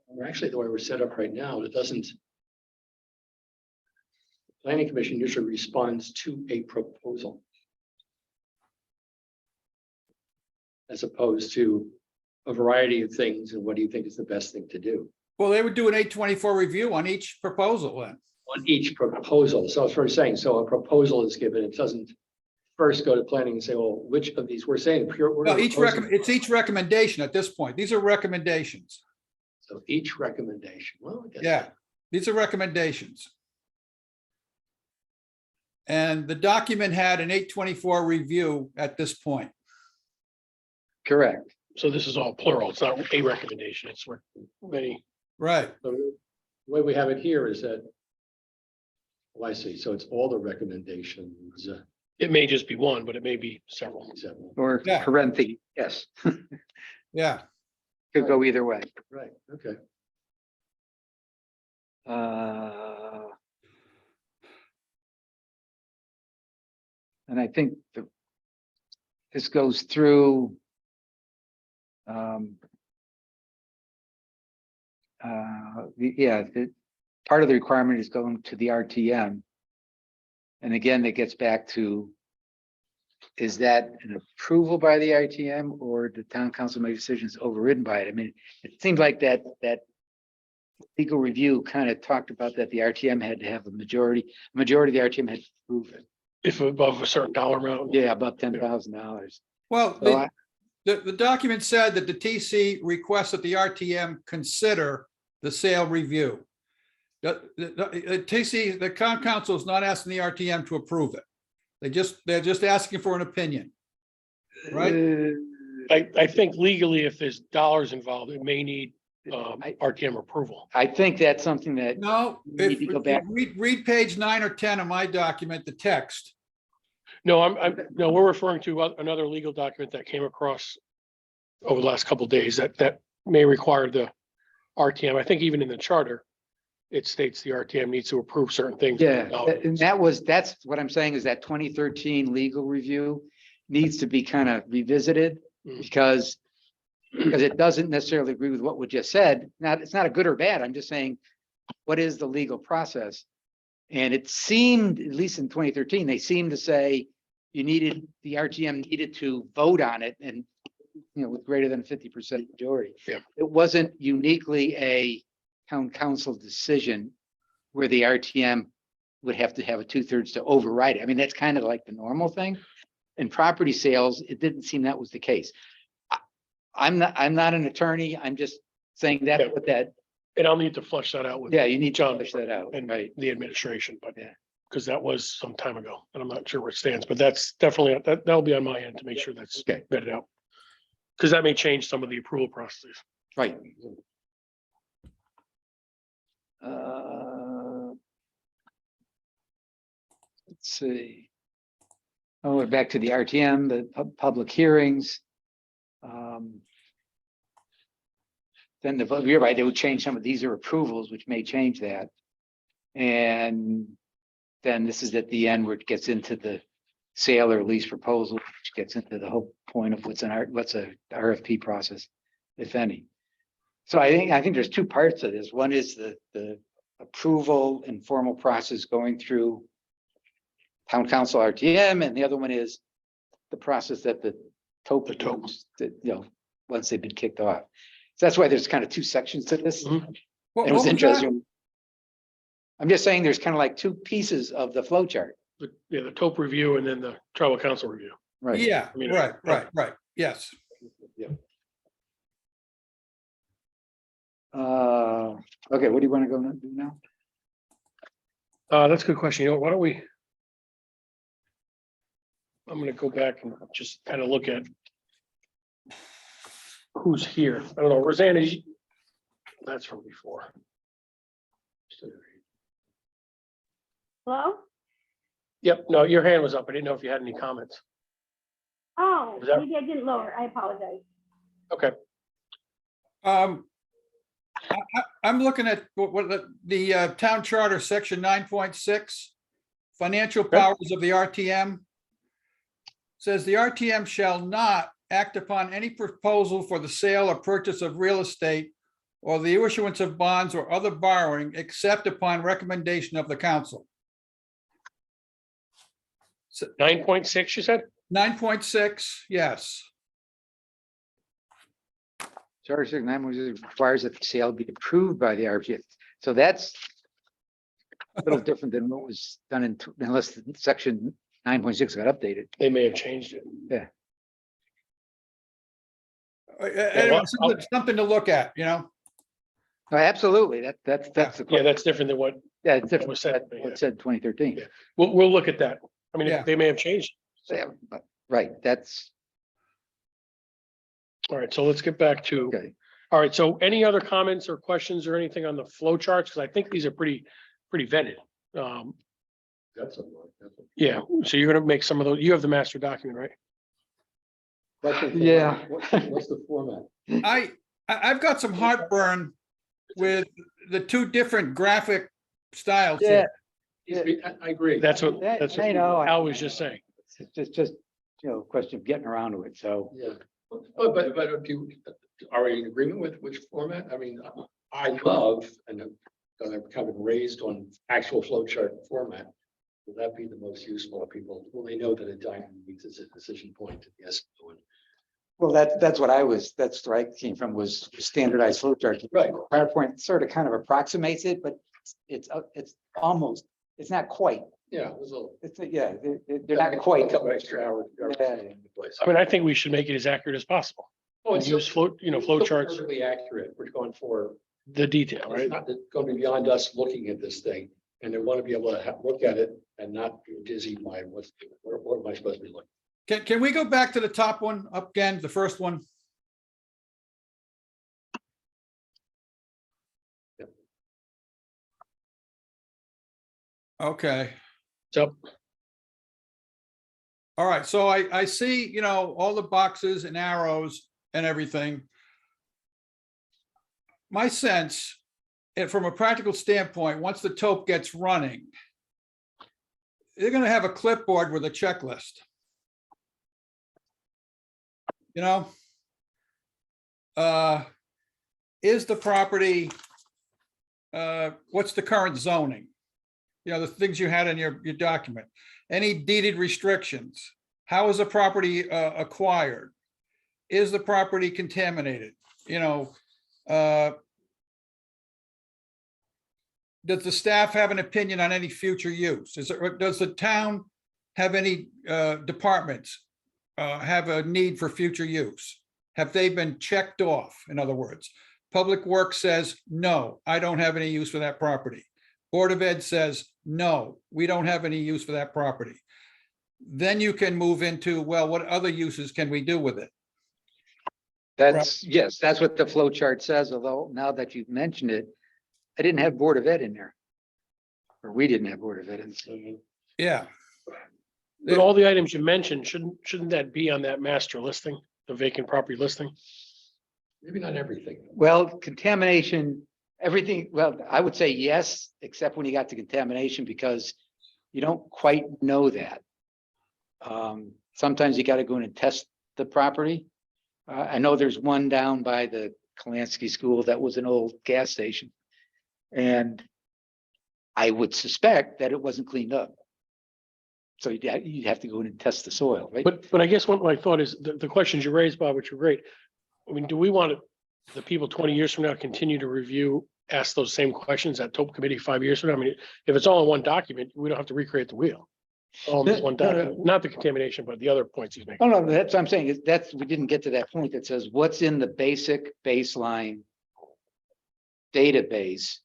Or actually, the way we're set up right now, it doesn't. Planning Commission usually responds to a proposal. As opposed to a variety of things and what do you think is the best thing to do Well, they would do an 824 review on each proposal then. on each proposal. So as we're saying, so a proposal is given, it doesn't first go to planning and say, well, which of these we're saying pure. we're No, proposing- it's each recommendation at this point. These are recommendations. So each recommendation, well, I guess. Yeah, these are recommendations. And the document had an 824 review at this point. Correct. So this is all plural. It's not a recommendation. It's where many, Right. So the way we have it here is that. Oh, I see. So it's all the recommendations. it may just be one, but it may be several. Except, Or Yeah. parentheses, yes, Yeah. could go either way. right, okay. And I think this goes through part of the requirement is going to the RTM. And again, that gets back to, is that an approval by the RTM or the town council make decisions overridden by it? I mean, it seemed like that legal review kind of talked about that the RTM had to have a majority of the RTM had to approve it. If above a certain dollar amount. Yeah, about $10,000. Well, So the document said that the TC requests that the RTM consider the sale review. The TC, the town council is not asking the RTM to approve it. They're just asking for an opinion. Right? I think legally, if there's dollars involved, it may need I RTM approval. I think that's something that, No, We need to go back. read page 9 or 10 of my document, the text. No, no, we're referring to another legal document that came across over the last couple of days that may require the RTM. I think even in the charter, it states the RTM needs to approve certain things. yeah, and that's what I'm saying is that 2013 legal review needs to be kind of revisited Mm. because it doesn't necessarily agree with what we just said. Now, it's not a good or bad. I'm just saying, what is the legal process? And it seemed, at least in 2013, they seemed to say the RTM needed to vote on it and, with greater than 50% majority. Yeah. It wasn't uniquely a town council decision where the RTM would have to have a 2/3 to override it. I mean, that's kind of like the normal thing. In property sales, it didn't seem that was the case. I'm not an attorney. I'm just saying Yeah. that with that. And I'll need to flush that out with Yeah, you need to John flesh that out, and right? the administration, but Yeah. because that was some time ago, and I'm not sure where it stands, but that's definitely, that'll be on my end to make sure that's Okay. vetted out. Because that may change some of the approval processes. Right. Uh, Let's see. Oh, we're back to the RTM, the public hearings. Then you're right, they would change some of these are approvals, which may change that. And then this is at the end where it gets into the sale or lease proposal, which gets into the whole point of what's a RFP process, if any. So I think there's two parts of this. One is the approval and formal process going through town council RTM, and the other one is the process that the TOP goes, that, once they've been kicked off. So that's why there's kind of two sections to this. Mhm. And What it was was that? interesting. I'm just saying there's kind of like two pieces of the flow chart. Yeah, the TOP review and then the tribal council review. Right. Yeah, I mean, right. Yes. Okay, what do you want to go do now? That's a good question. You know, why don't we? I'm gonna go back and just kind of look at who's here. I don't know, Roseanne, that's from before. Hello? Yep, no, your hand was up. I didn't know if you had any comments. Oh, Is that- maybe I didn't lower. I apologize. Okay, I'm looking at what the town charter, section 9.6, financial Okay. powers of the RTM. Says the RTM shall not act upon any proposal for the sale or purchase of real estate or the issuance of bonds or other borrowing except upon recommendation of the council. 9.6, you said? 9.6, yes. Charter section 9 requires that the sale be approved by the RTM. So that's a little different than what was done unless section 9.6 got updated. They may have changed it. Anyway, something to look at, Oh, absolutely. That's the. Yeah, that's different than what, Yeah, it's different. was said, What said 2013. Yeah. we'll look at that. I mean, Yeah. they may have changed. Yeah, right, that's, All right, so let's get back to, okay. all right, so any other comments or questions or anything on the flow charts? Because I think these are pretty vetted. That's a. Yeah, so you're gonna make some of those, you have the master document, right? Yeah. What's the format? I've got some heartburn with the two different graphic styles Yeah. here. I agree. That's what I know. Al was just saying. It's just, a question of getting around to it, so. Yeah, but do you, are we in agreement with which format? I mean, I love, and I've kind of raised on actual flow chart format. Will that be the most useful to people? Well, they know that a document means it's a decision point. Yes. No, and- Well, that's what that's where I came from, was standardized flow chart. Right. PowerPoint sort of kind of approximates it, but it's almost, it's not quite. Yeah, it was a little. Yeah, they're not quite. A couple extra hours. Yeah. In the place. I mean, I think we should make it as accurate as possible. Oh, And use flow, it's flow still charts, Perfectly accurate. We're going for, the detail, it's right? not going to be beyond us looking at this thing. And they want to be able to look at it and not be dizzy by what am I supposed to be looking? Can we go back to the top one up again, the first one? Okay. So, All right, so I see, all the boxes and arrows and everything. My sense, and from a practical standpoint, once the TOP gets running, they're gonna have a clipboard with a checklist. Is the property, what's the current zoning? The things you had in your document. Any deeded restrictions? How is the property acquired? Is the property contaminated? Does the staff have an opinion on any future use? Does the town have any departments have a need for future use? Have they been checked off? In other works, Public Works says, no, I don't have any use for that property. Board of Ed says, no, we don't have any use for that property. Then you can move into, well, what other uses can we do with it? That's, yes, that's what the flow chart says, although now that you've mentioned it, I didn't have Board of Ed in there. Or we didn't have Board of Ed. Yeah, But all the items you mentioned, shouldn't that be on that master listing, the vacant property listing? Maybe not everything. Well, contamination, everything, well, I would say yes, except when you got to contamination, because you don't quite know that. Sometimes you got to go in and test the property. I know there's one down by the Kalansky School that was an old gas station. And I would suspect that it wasn't cleaned up. So you'd have to go in and test the soil, right? But I guess what my thought is, the questions you raised, Bob, which were great. I mean, do we want the people 20 years from now continue to review, ask those same questions at TOP committee 5 years from now? I mean, if it's all in one document, we don't have to recreate the wheel. All in this one document, not the contamination, but the other points he's making. Oh, no, that's what I'm saying, is that's, we didn't get to that point that says what's in the basic baseline database.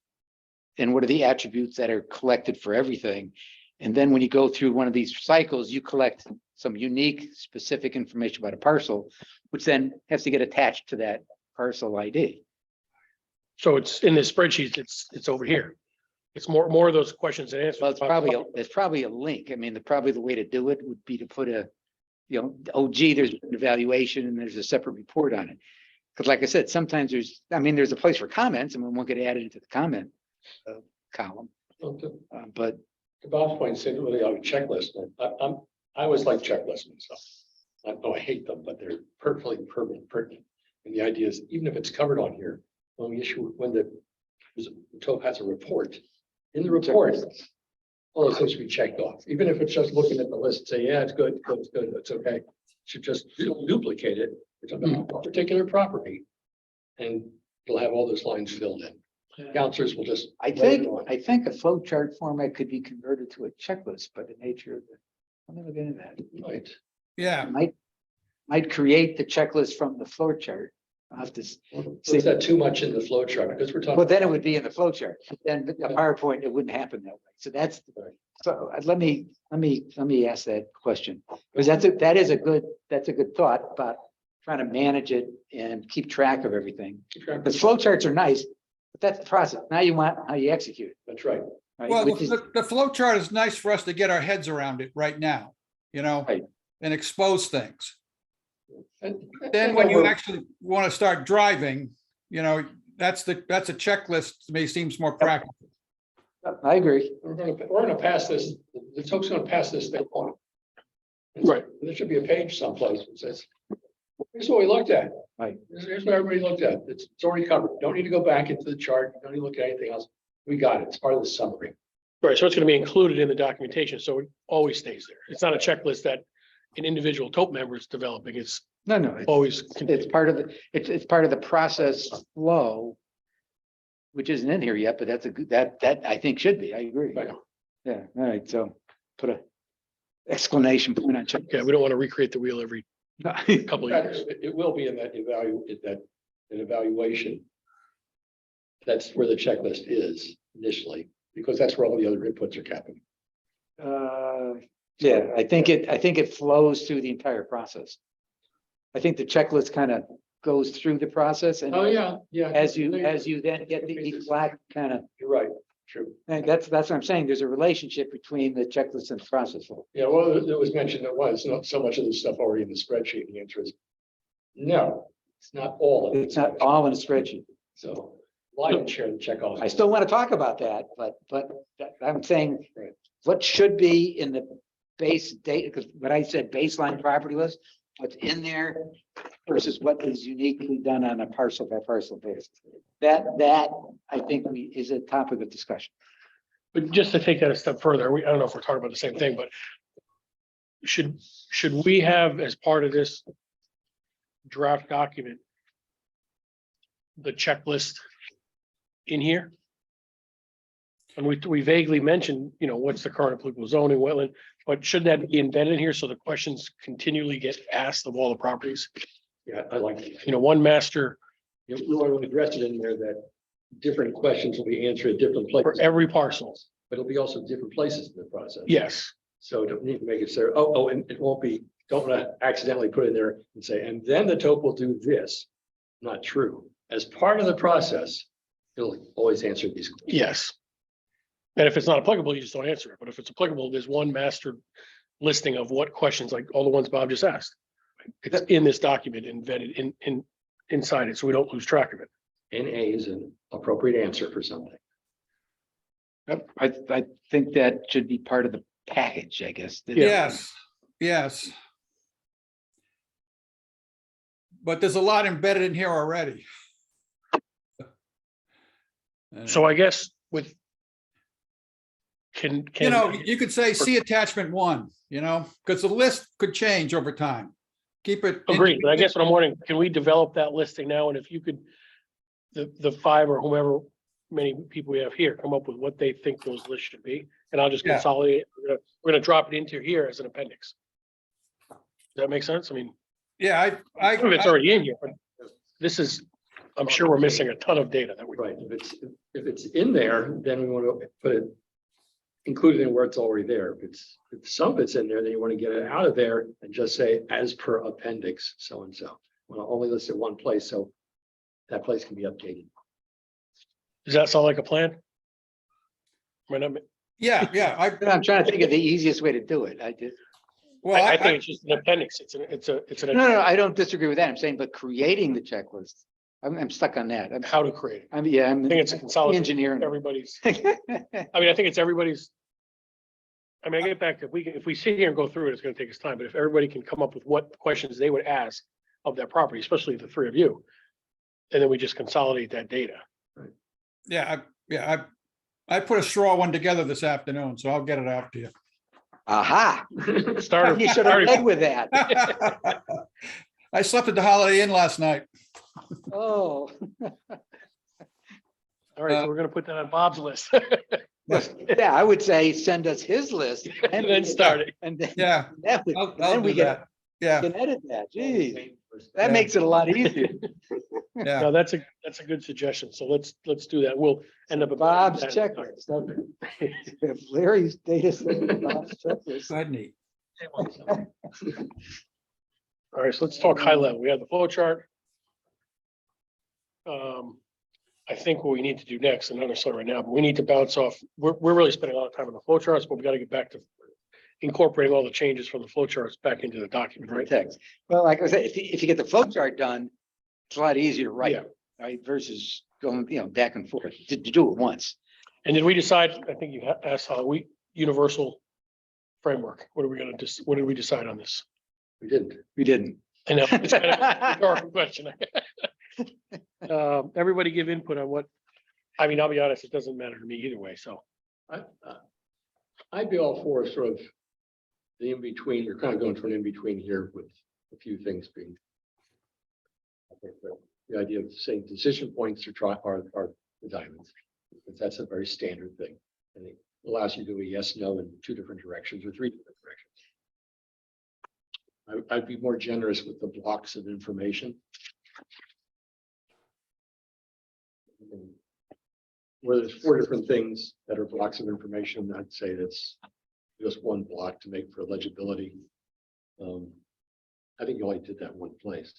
And what are the attributes that are collected for everything? And then when you go through one of these cycles, you collect some unique specific information about a parcel, which then has to get attached to that parcel ID. So it's in this spreadsheet, it's over here. It's more of those questions and answers. Well, it's probably a link. I mean, probably the way to do it would be to put a, you know, oh gee, there's an evaluation and there's a separate report on it. Because like I said, sometimes there's a place for comments and one could add it into the comment column. But To Bob's point, say really on a checklist. I always like checklists myself. I hate them, but they're perfectly pertinent. And the idea is, even if it's covered on here, when the TOP has a report, in the report, all those things should be checked off. Even if it's just looking at the list, say, yeah, it's good, it's okay. Should just duplicate it. It's about a particular property. And you'll have all those lines filled in. Counselors will just. I think a flow chart format could be converted to a checklist by the nature of it. I'm never getting that. Right. yeah. Might create the checklist from the flow chart. I'll have to see. Is that too much in the flow chart? Because we're talking. Well, then it would be in the flow chart. Then the PowerPoint, it wouldn't happen that way. So that's, so let me ask that question. Because that is a good thought about trying to manage it and keep track of everything. Because flow charts are nice, but that's the process. Now you want how you execute it. That's right. Right? Well, Which is- the flow chart is nice for us to get our heads around it right now, you know, Right. and expose things. And Then when you actually want to start driving, you know, that's a checklist to me seems more practical. I agree. we're gonna pass this, the TOP's gonna pass this thing on. Right. There should be a page someplace that says, here's what we looked at. Right. Here's what everybody looked at. It's already covered. Don't need to go back into the chart. Don't need to look at anything else. We got it. It's part of the summary. Right, so it's gonna be included in the documentation, so it always stays there. It's not a checklist that an individual TOP member is developing, it's No, always. it's part of it's part of the process flow, which isn't in here yet, but that's a good, that I think should be. I agree. Right. Yeah, all right, so put a exclamation point on check. Yeah, we don't want to recreate the wheel every couple of years. It will be in that evaluation. That's where the checklist is initially, because that's where all the other inputs are happening. Yeah, I think it flows through the entire process. I think the checklist kind of goes through the process and Yeah. as you then get the each black kind of, You're right. True. and that's what I'm saying. There's a relationship between the checklist and the process flow. Yeah, well, it was mentioned that was not so much of this stuff already in the spreadsheet. The answer is no, it's not all. of it. It's not all in a spreadsheet. So line share the check off. I still want to talk about that, but I'm saying Right. what should be in the base data, because what I said baseline property list, what's in there versus what is uniquely done on a parcel by parcel basis. That I think is a topic of discussion. But just to take that a step further, I don't know if we're talking about the same thing, but should we have as part of this draft document the checklist in here? And we vaguely mentioned, you know, what's the current applicable zoning, wetland, but should that be embedded in here so the questions continually get asked of all the properties? Yeah, I like it. You know, one master, You want to address it in there that different questions will be answered at different For places, every parcel. but it'll be also different places in the process. Yes. So don't need to make it so, and it won't be, don't want to accidentally put in there and say, and then the topo will do this. Not true. As part of the process, it'll always answer these questions. Yes. And if it's not applicable, you just don't answer it. But if it's applicable, there's one master listing of what questions, like all the ones Bob just asked. It's in this document embedded inside it, so we don't lose track of it. NA is an appropriate answer for something. I think that should be part of the package, I guess. Yes, yes. But there's a lot embedded in here already. So I guess with. Can. You know, you could say see attachment 1, you know, because the list could change over time. Keep it. Agreed, but I guess what I'm wondering, can we develop that listing now? And if you could, the 5 or whomever many people we have here, come up with what they think those lists should be, and I'll just Yeah. consolidate it. We're gonna drop it into here as an appendix. Does that make sense? I mean, Yeah, some of it's already in here, but this is, I'm sure we're missing a ton of data that we. Right, if it's in there, then we want to put it, include it in where it's already there. If some of it's in there, then you want to get it out of there and just say, as per appendix, so and so. Well, only list it one place, so that place can be updated. Does that sound like a plan? Might not be- yeah, I'm trying to think of the easiest way to do it. well, I think it's just an appendix. It's an. No, I don't disagree with that. I'm saying, but creating the checklist, I'm stuck on that. How to create it. I'm I think it's a consolidation. engineering. Everybody's, I mean, I think it's everybody's. I mean, I get back, if we sit here and go through it, it's gonna take us time, but if everybody can come up with what questions they would ask of that property, especially the 3 of you. And then we just consolidate that data. I put a straw one together this afternoon, so I'll get it out to you. Aha. Start. You should have led with that. I slept at the Holiday Inn last night. Oh. All right, so we're gonna put that on Bob's list. Yeah, I would say send us his list. And then start it. And then, Yeah, I'll then we do get, that. Yeah, can edit that. Geez, Yeah. that makes it a lot easier. yeah. No, that's a good suggestion. So let's do that. We'll end up. Bob's checklist. If Larry's data set, Bob's checklist. Quite neat. All right, so let's talk high level. We have the flow chart. I think what we need to do next, and not necessarily right now, but we need to bounce off. We're really spending a lot of time on the flow charts, but we got to get back to incorporating all the changes from the flow charts back into the document, right? Text. Well, like I said, if you get the flow chart done, it's a lot easier, right? Yeah. Right, versus going, back and forth to do it once. And did we decide, I think you asked how universal framework, what did we decide on this? We didn't. We didn't. I know, it's kind of a rhetorical question. Everybody give input on what, I mean, I'll be honest, it doesn't matter to me either way, so. I'd be all for sort of the in-between. You're kind of going for an in-between here with a few things being. I think the idea of saying decision points are the diamonds. Because that's a very standard thing. And it allows you to do a yes, no in 2 different directions or 3 different directions. I'd be more generous with the blocks of information. Where there's 4 different things that are blocks of information, I'd say that's just one block to make for legibility. I think you only did that one place.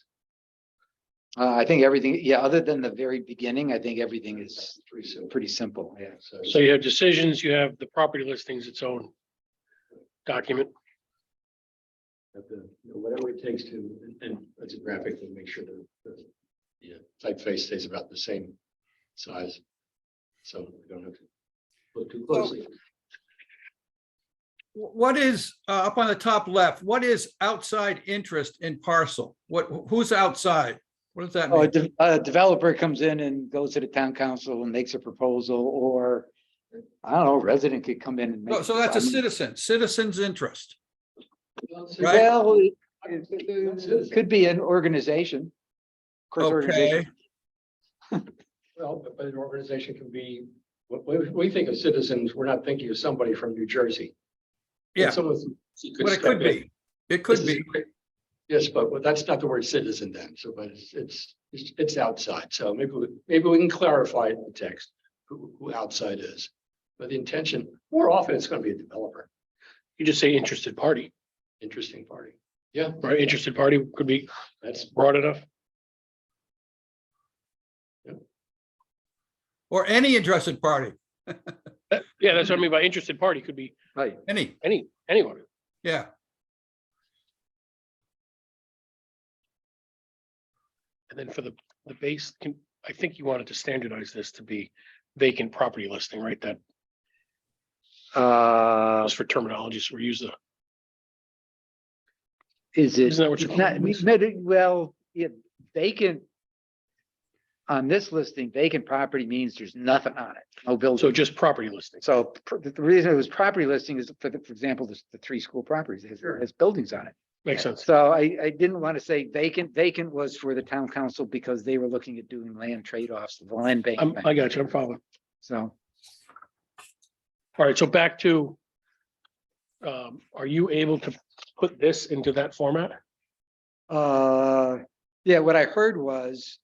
I think everything, other than the very beginning, I think everything is pretty simple. Yeah. So you have decisions, you have the property listings, its own document. Whatever it takes to, and it's a graphic to make sure that the typeface stays about the same size. So we don't have to look too closely. What is, up on the top left, what is outside interest in parcel? Who's outside? What does that Oh, mean? a developer comes in and goes to the town council and makes a proposal, or I don't know, resident could come in and make. So that's a I mean, citizen's interest. Right. Well, it could be an organization. Of course, organization- Okay, Well, but an organization can be, when we think of citizens, we're not thinking of somebody from New Jersey. yeah, Someone but it could be. It could be. Yes, but that's not the word citizen then, so, but it's outside, so maybe we can clarify in the text who outside is. But the intention, more often, it's gonna be a developer, You just say interested party, interesting party. Yeah, right? Interested party could be that's, broad enough. Or any interested party, Yeah, that's what I mean by interested party, could be Right. anyone. yeah. And then for the base, I think you wanted to standardize this to be vacant property listing, right? That was for terminology, so we use the, Is it? Isn't that what you're it's not- calling this? Well, yeah, vacant. On this listing, vacant property means there's nothing on it, no building. so just property listing. So the reason it was property listing is for example, the three school properties, it has buildings on it. Makes sense. So I didn't want to say vacant. Vacant was for the town council because they were looking at doing land trade-offs, the land bank. I got you, I'm following. So, All right, so back to, are you able to put this into that format? yeah, what I heard was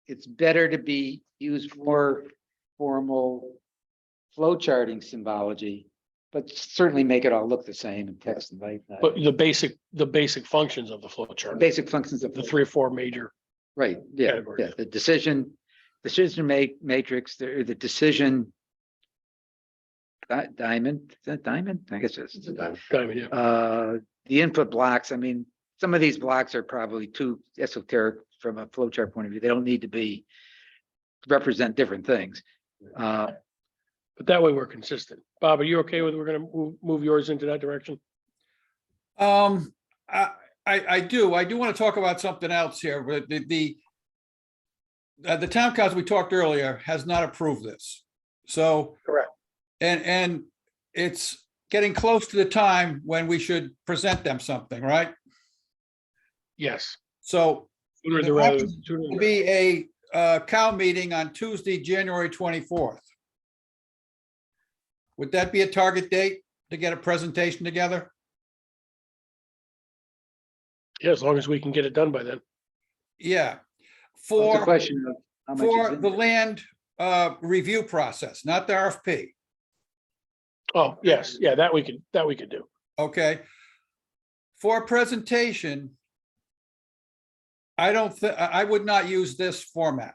it's better to be used more formal flow charting symbology, but certainly make it all look the same in text and like that. But the basic functions of the flow chart, Basic functions of the 3 or 4 major, right, yeah, categories. yeah, the decision matrix, the decision. Diamond, is that diamond? I guess it's. it's a diamond. diamond, yeah. The input blocks, I mean, some of these blocks are probably too esoteric from a flowchart point of view. They don't need to be represent different things. But that way we're consistent. Bob, are you okay with, we're gonna move yours into that direction? I do want to talk about something else here, but the town council we talked earlier has not approved this. So. Correct. And it's getting close to the time when we should present them something, right? Yes. So Sooner the There rather. happens sooner the there'll better. be a cow meeting on Tuesday, January 24th. Would that be a target date to get a presentation together? Yeah, as long as we can get it done by then. Yeah. It's a For question of how much is for in the there. land review process, not the RFP. Oh, yes, yeah, that we could do. Okay. For a presentation, I would not use this format.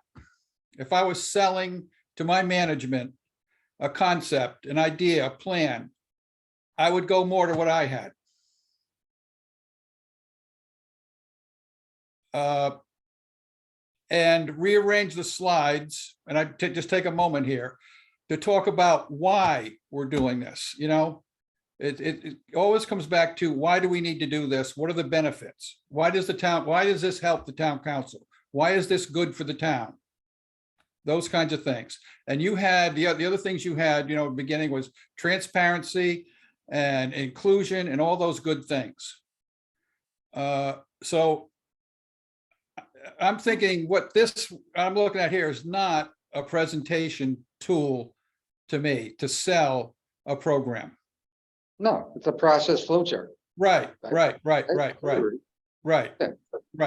If I was selling to my management a concept, an idea, a plan, I would go more to what I had. And rearrange the slides, and just take a moment here to talk about why we're doing this, you know? It always comes back to, why do we need to do this? What are the benefits? Why does this help the town council? Why is this good for the town? Those kinds of things. And you had, the other things you had, you know, beginning was transparency and inclusion and all those good things. So I'm thinking what this I'm looking at here is not a presentation tool to me to sell a program. No, it's a process flowchart. Right.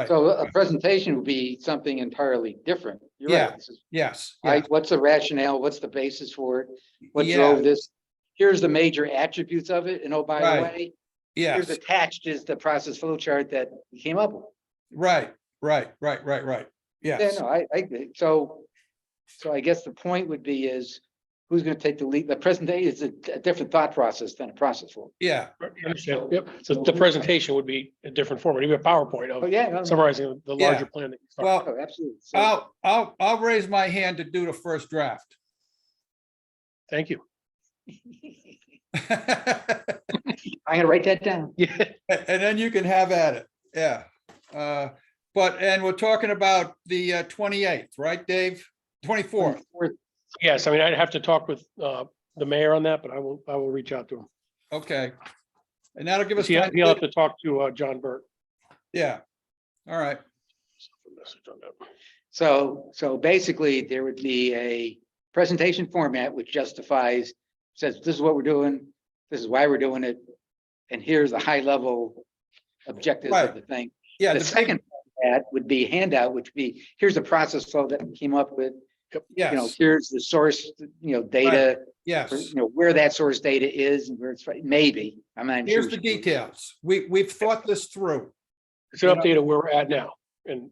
So a presentation would be something entirely different. You're Yeah. right. This is- Yes. What's the rationale? What's the basis for it? What Yeah. drove this? Here's the major attributes of it. And oh, by Right. the way, here's Yes. attached is the process flowchart that we came up with. Right. Yeah, Yes. no, I agree. So I guess the point would be is who's going to take the lead? The presentation is a different thought process than a process flow. Yeah. Understand, yep. So the presentation would be a different format, even a PowerPoint Oh, of yeah. no, no. summarizing the Yeah. larger plan that you start. Well, Oh, absolutely. So- I'll raise my hand to do the first draft. Thank you. I'm gonna write that down. Yeah. And then you can have at it. Yeah. And we're talking about the 28th, right, Dave? 24th. Yes, I mean, I'd have to talk with the mayor on that, but I will reach out to him. Okay. And that'll give us He'll time. have to talk to John Burt. Yeah. All right. Message on that. So basically, there would be a presentation format which justifies, says, this is what we're doing, this is why we're doing it, and here's the high level objectives Right. of the thing. Yeah, The the big- second that would be handout, which would be, here's the process flow that we came up with. You know, yes, here's the source, data, yes. where that source data is and where it's, maybe, I'm not even sure. Here's the details. We've thought this through, It's an You know- update of where we're at now and,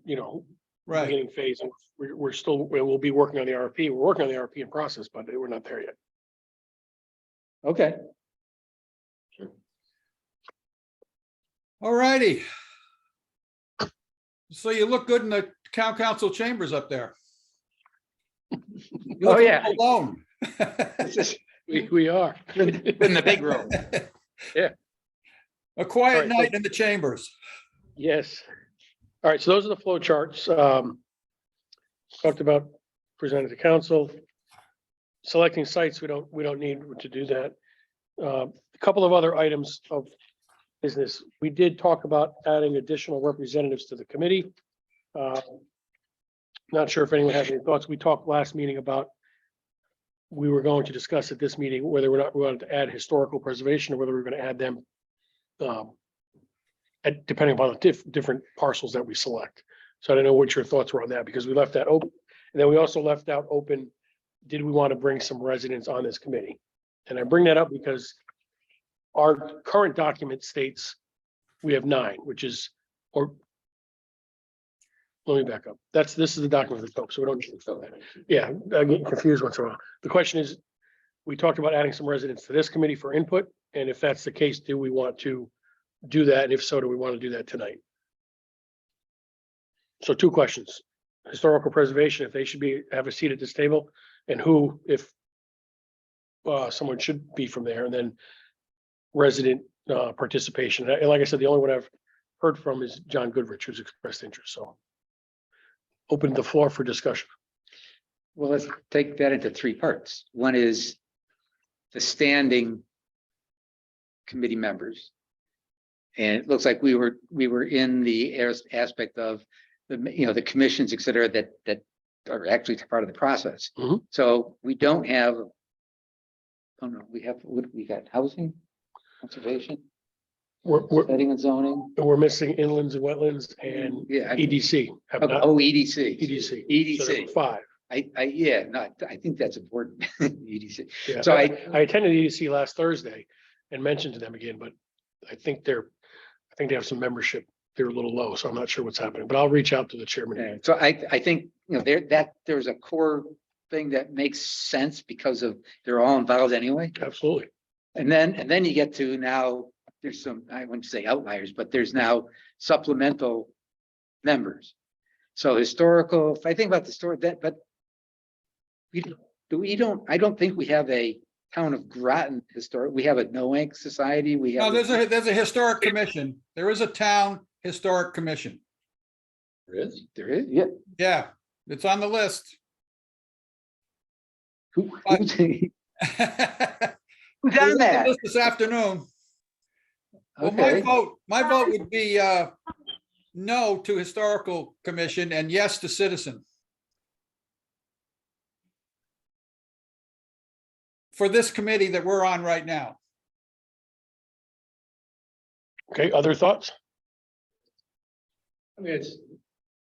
right? beginning phase. And we're still, we'll be working on the RFP. We're working on the RFP in process, but we're not there yet. Okay. All righty. So you look good in the town council chambers up there. You Oh, look yeah. alone. We are. In the big room. A quiet All right, so- night in the chambers. Yes. All right, so those are the flow charts. Talked about presenting to council. Selecting sites, we don't need to do that. A couple of other items of business. We did talk about adding additional representatives to the committee. Not sure if anyone has any thoughts. We talked last meeting about we were going to discuss at this meeting whether or not we wanted to add historical preservation or whether we we're going to add them depending upon the different parcels that we select. So I don't know what your thoughts were on that because we left that open. And then we also left out open, did we want to bring some residents on this committee? And I bring that up because our current document states we have 9, which is, or let me back up. This is the document with the scope, so we don't need to fill that. Yeah, I get confused once in a while. The question is, we talked about adding some residents to this committee for input. And if that's the case, do we want to do that? And if so, do we want to do that tonight? So 2 questions. Historical preservation, if they should have a seat at this table, and who, if someone should be from there, and then resident participation. And like I said, the only one I've heard from is John Goodrich, who's expressed interest. So open the floor for discussion. Well, let's take that into 3 parts. One is the standing committee members. And it looks like we were in the aspect of the commissions, et cetera, that are actually part of the process. Mhm. So we don't have, oh no, we got housing, conservation, We're setting and zoning. missing inlands and wetlands and Yeah. EDC. Have not- EDC. EDC. So there EDC. were 5. I think that's important. EDC. Yeah. So I attended EDC last Thursday and mentioned to them again, but I think they have some membership. They're a little low, so I'm not sure what's happening, but I'll reach out to the chairman. Yeah, so I think, there's a core thing that makes sense because they're all involved anyway. Absolutely. And then you get to now, there's some, I wouldn't say outliers, but there's now supplemental members. So historical, if I think about the story but I don't think we have a town of Groton historic, we have a Noank society, we No, have. there's a historic commission. There is a town historic commission. There is? Yeah. Yeah, it's on the list. Who's But- who's It was on on the that? list This afternoon. Well, my Okay. vote would be no to historical commission and yes to citizen. For this committee that we're on right now. Okay, other thoughts? I mean,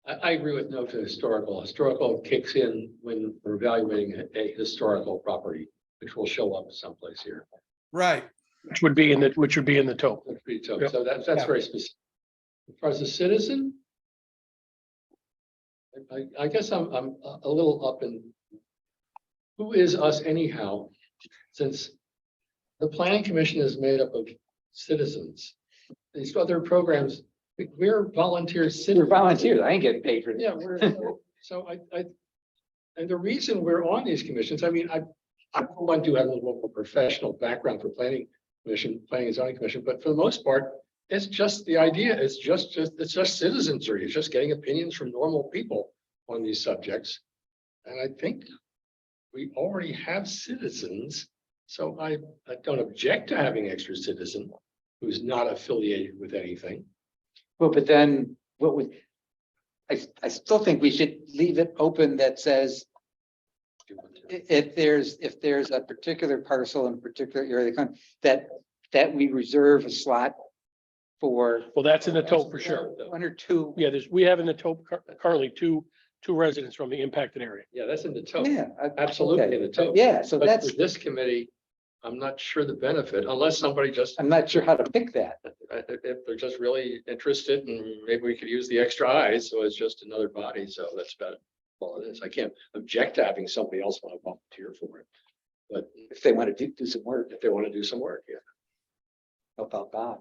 I agree with no to historical. Historical kicks in when we're evaluating a historical property, which will show up someplace here. Right. Which would be in the tote. That's pretty tough. Yep. So that's Yeah. very specific. As far as a citizen, I guess I'm a little up in who is us anyhow, since the planning commission is made up of citizens. These other programs, we're volunteer We're citizens. volunteers. I ain't getting paid for this. Yeah, so and the reason we're on these commissions, I mean, I want to have a little more professional background for planning and zoning commission, but for the most part, it's just the idea, it's just citizenry, it's just getting opinions from normal people on these subjects. And I think we already have citizens, so I don't object to having an extra citizen who's not affiliated with anything. Well, but then I still think we should leave it open that says if there's a particular parcel in a particular area of the country that we reserve a slot for Well, that's in the tote for sure. one or two. Yeah, we have in the tote currently two residents from the impacted area. Yeah, that's in the tote. Yeah. Absolutely okay. in the tote. Yeah, so But that's, for this committee, I'm not sure the benefit, unless somebody just, I'm not sure how to pick that. if they're just really interested, and maybe we could use the extra eyes, so it's just another body, so that's about all it is. I can't object to having somebody else want to volunteer for it. But If they want to do some work, if they want to do some work, yeah. help out Bob.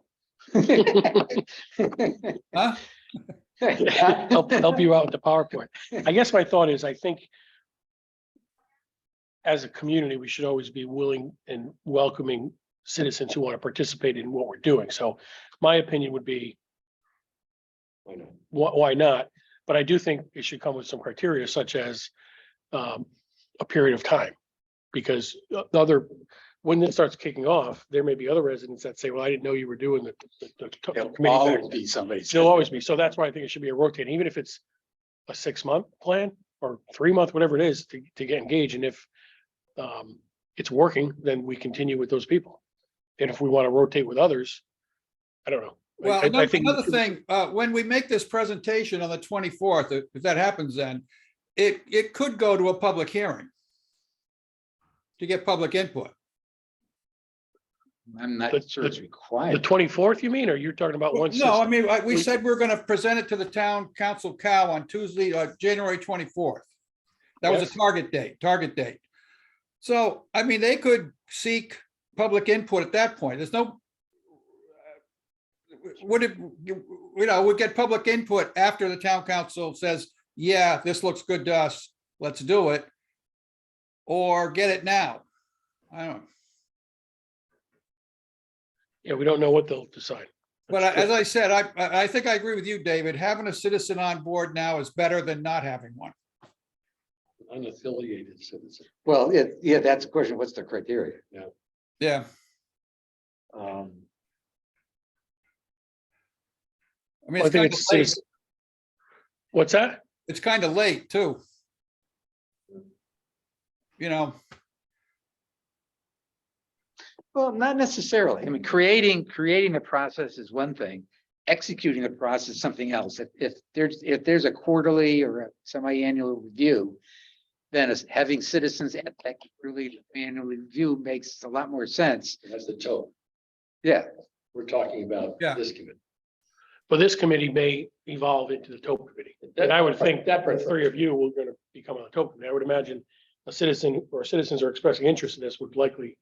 Huh? Help you out with the PowerPoint. I guess my thought is, I think as a community, we should always be willing and welcoming citizens who want to participate in what we're doing. So my opinion would be, Why not? why not? But I do think it should come with some criteria such as a period of time. Because when it starts kicking off, there may be other residents that say, well, I didn't know you were doing the There'll committee back always then." be somebody. There'll always be. So that's why I think it should be a rotating, even if it's a 6-month plan or 3-month, whatever it is, to get engaged. And if it's working, then we continue with those people. And if we want to rotate with others, I don't know. Well, I think another thing, when we make this presentation on the 24th, if that happens, then it could go to a public hearing to get public input. I'm not sure it's the required. 24th, you mean, or you're talking about one? No, I mean, we said we're going to present it to the town council cow on Tuesday, January 24th. That was Yes. a target date. So, I mean, they could seek public input at that point. There's no, we'd get public input after the town council says, yeah, this looks good to us, let's do it. Or get it now. I don't know. Yeah, we don't know what they'll decide. But as I said, I think I agree with you, David. Having a citizen on board now is better than not having one. Unaffiliated citizen. Well, yeah, that's the question. What's the criteria? Yeah. Um, I mean, I it's think kind of it's late. citizen. What's that? It's kind of late too. You know, Well, not necessarily. I mean, creating the process is one thing. Executing the process is something else. If there's a quarterly or a semi-annual review, then having citizens at that quarterly annual review makes a lot more sense. That's the tote. Yeah, We're talking about Yeah. this committee. But this committee may evolve into the TOP committee. And I would think that the three of you were going to become on the TOP committee. I would imagine a citizen or citizens are expressing interest in this would likely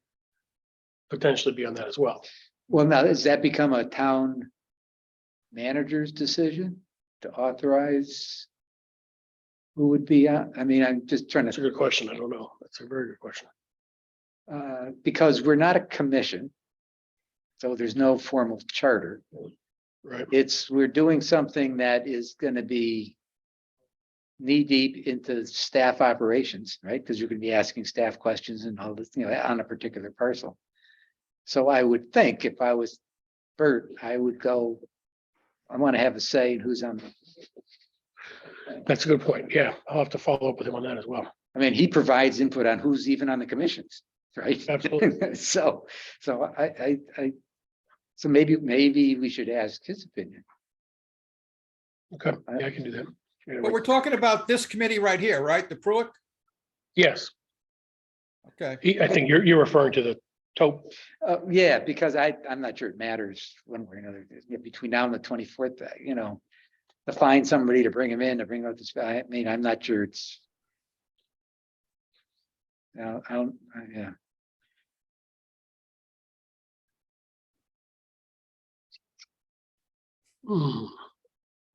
potentially be on that as well. well, now, does that become a town manager's decision to authorize? Who would be on? I mean, I'm just trying That's a to, good question. I don't know. That's a very good question. because we're not a commission. So there's no formal charter. Right. We're doing something that is gonna be knee deep into staff operations, right? Because you're gonna be asking staff questions and all this, on a particular parcel. So I would think if I was Bert, I would go, I want to have a say in who's on. That's a good point. Yeah, I'll have to follow up with him on that as well. I mean, he provides input on who's even on the commissions, right? Absolutely. So so maybe we should ask his opinion. Okay, yeah, I can do that. but we're talking about this committee right here, right? The Pruitt? Yes, Okay. I think you're referring to the TOP. Yeah, because I'm not sure it matters one way or another. Between now and the 24th, to find somebody to bring him in, to bring out this, I mean, I'm not sure it's. No, I don't, yeah.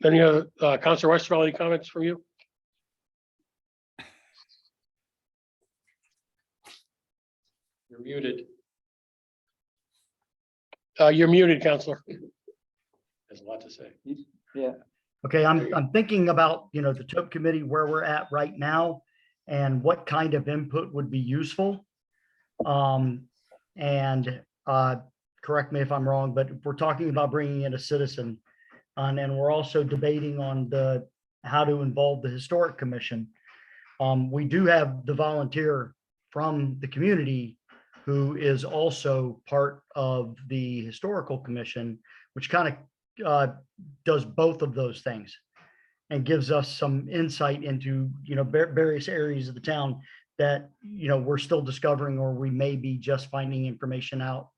Any other, Councilor Westervelt, any comments from you? You're muted. You're muted, Councilor. Has a lot to say. Yeah, Okay, I'm thinking about, the TOP committee, where we're at right now and what kind of input would be useful. And correct me if I'm wrong, but if we're talking about bringing in a citizen, and we're also debating on how to involve the historic commission. We do have the volunteer from the community who is also part of the historical commission, which kind of does both of those things and gives us some insight into, various areas of the town that, we're still discovering, or we may be just finding information out,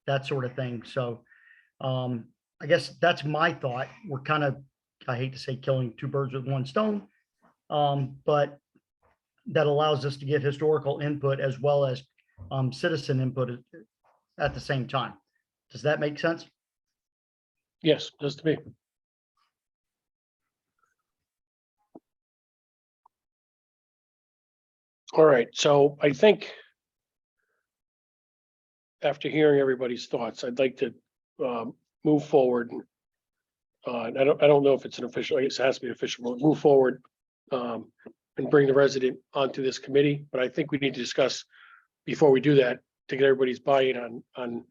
that sort of thing. So I guess that's my thought. We're kind of, I hate to say killing two birds with one stone, but that allows us to get historical input as well as citizen input at the same time. Does that make sense? Yes, does to me. All right, so I think after hearing everybody's thoughts, I'd like to move forward. And I don't know if it's an official, I guess it has to be official, but move forward and bring the resident onto this committee. But I think we need to discuss before we do that to get everybody's buy-in on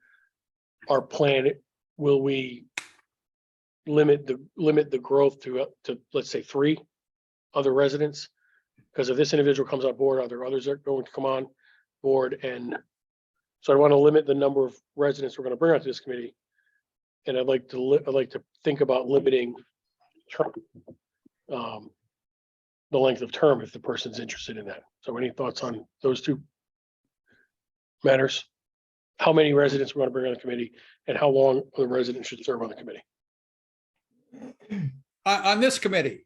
our plan. Will we limit the growth to let's say 3 other residents? Because if this individual comes on board, are there others that are going to come on board? And so I want to limit the number of residents we're going to bring onto this committee. And I'd like to think about limiting term, the length of term if the person's interested in that. So any thoughts on those 2 matters? How many residents we're going to bring on the committee and how long the resident should serve on the committee? On this committee,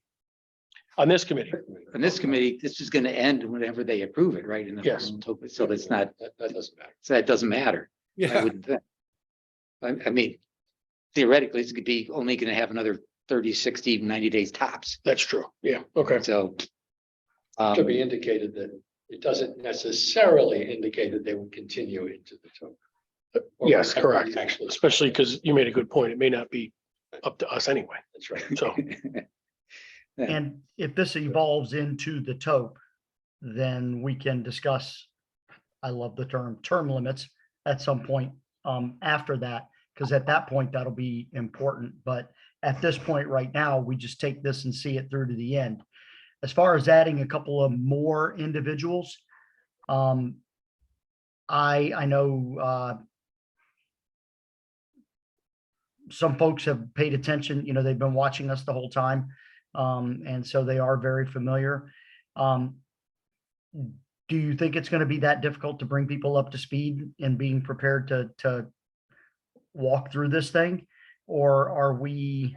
On this committee, On this committee, this is gonna end whenever they approve it, right? In the Yes. final. So it's not, That doesn't matter. so that doesn't matter. I yeah, wouldn't think. I mean, theoretically, it's gonna be only gonna have another 30, 60, 90 days tops. that's true. Yeah, okay. So. Should be indicated that it doesn't necessarily indicate that they would continue into the term. Yes, correct. Actually, Especially because you made a good point. It may not be up to us anyway. that's right. So, Yeah. And if this evolves into the taupe, then we can discuss, I love the term limits at some point after that, because at that point, that'll be important. But at this point right now, we just take this and see it through to the end. As far as adding a couple of more individuals, I know some folks have paid attention, they've been watching us the whole time. And so they are very familiar. Do you think it's going to be that difficult to bring people up to speed and being prepared to walk through this thing? Or are we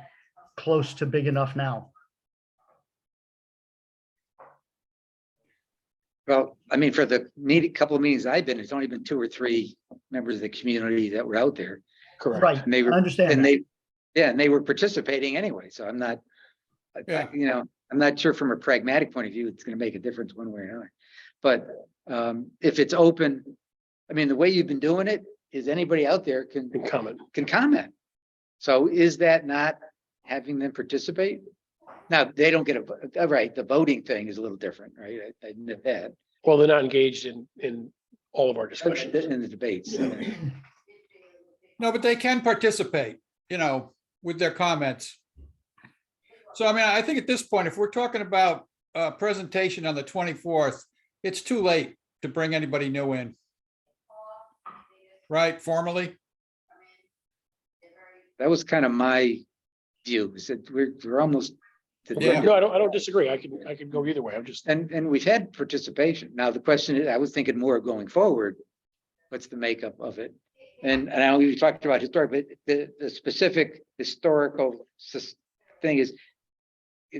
close to big enough now? Well, I mean, for the couple of meetings I've been, it's only been 2 or 3 members of the community that were out there. correct. Right, And they I were, understand. and that. they were participating anyway. So I'm not, Yeah. I'm not sure from a pragmatic point of view, it's gonna make a difference one way or another. But if it's open, I mean, the way you've been doing it is anybody out there In comment. can comment. So is that not having them participate? Now, they don't get right, the voting thing is a little different, right? I admit that. Well, they're not engaged in all of our discussions. In the debates. no, but they can participate, with their comments. So, I mean, I think at this point, if we're talking about a presentation on the 24th, it's too late to bring anybody new in. Right, formally? That was kind of my view, is that we're almost. to the Yeah. end. No, I don't disagree. I can go either way. I'm just, And we've had participation. Now, the question is, I was thinking more of going forward. What's the makeup of it? And I know we talked about historic, but the specific historical thing is,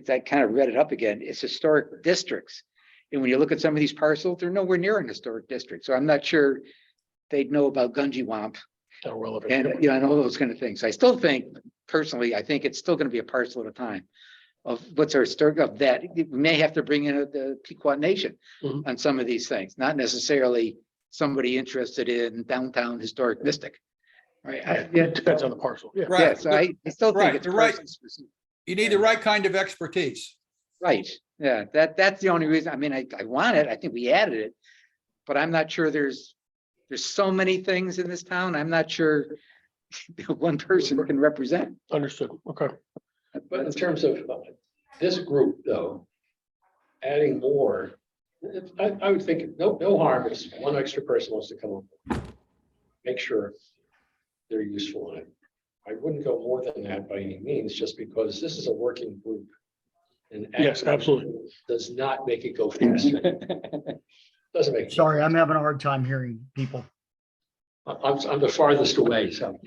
I kind of read it up again. It's historic districts. And when you look at some of these parcels, they're nowhere near an historic district. So I'm not sure they'd know about Gungy not relevant. and, and all those kind of things. I still think, personally, I think it's still going to be a parcel at a time of what's our historic of that. We may have to bring in the Pequot Nation Mhm. on some of these things, not necessarily somebody interested in downtown historic mystic. Right. It depends on the parcel. Yeah. Right. Yeah, so I still Right, think it's you're right. person specific. You need the right kind of expertise. Right, yeah, that's the only reason. I mean, I want it. I think we added it. But I'm not sure there's so many things in this town. I'm not sure one person can represent. Understood. Okay. But in terms of this group, though, adding more, I would think no harm if one extra person wants to come up. Make sure they're useful in it. I wouldn't go more than that by any means, just because this is a working group. And Yes, absolutely. does not make it go faster. Doesn't make. it go Sorry, I'm having a hard time hearing people. I'm the farthest away, so.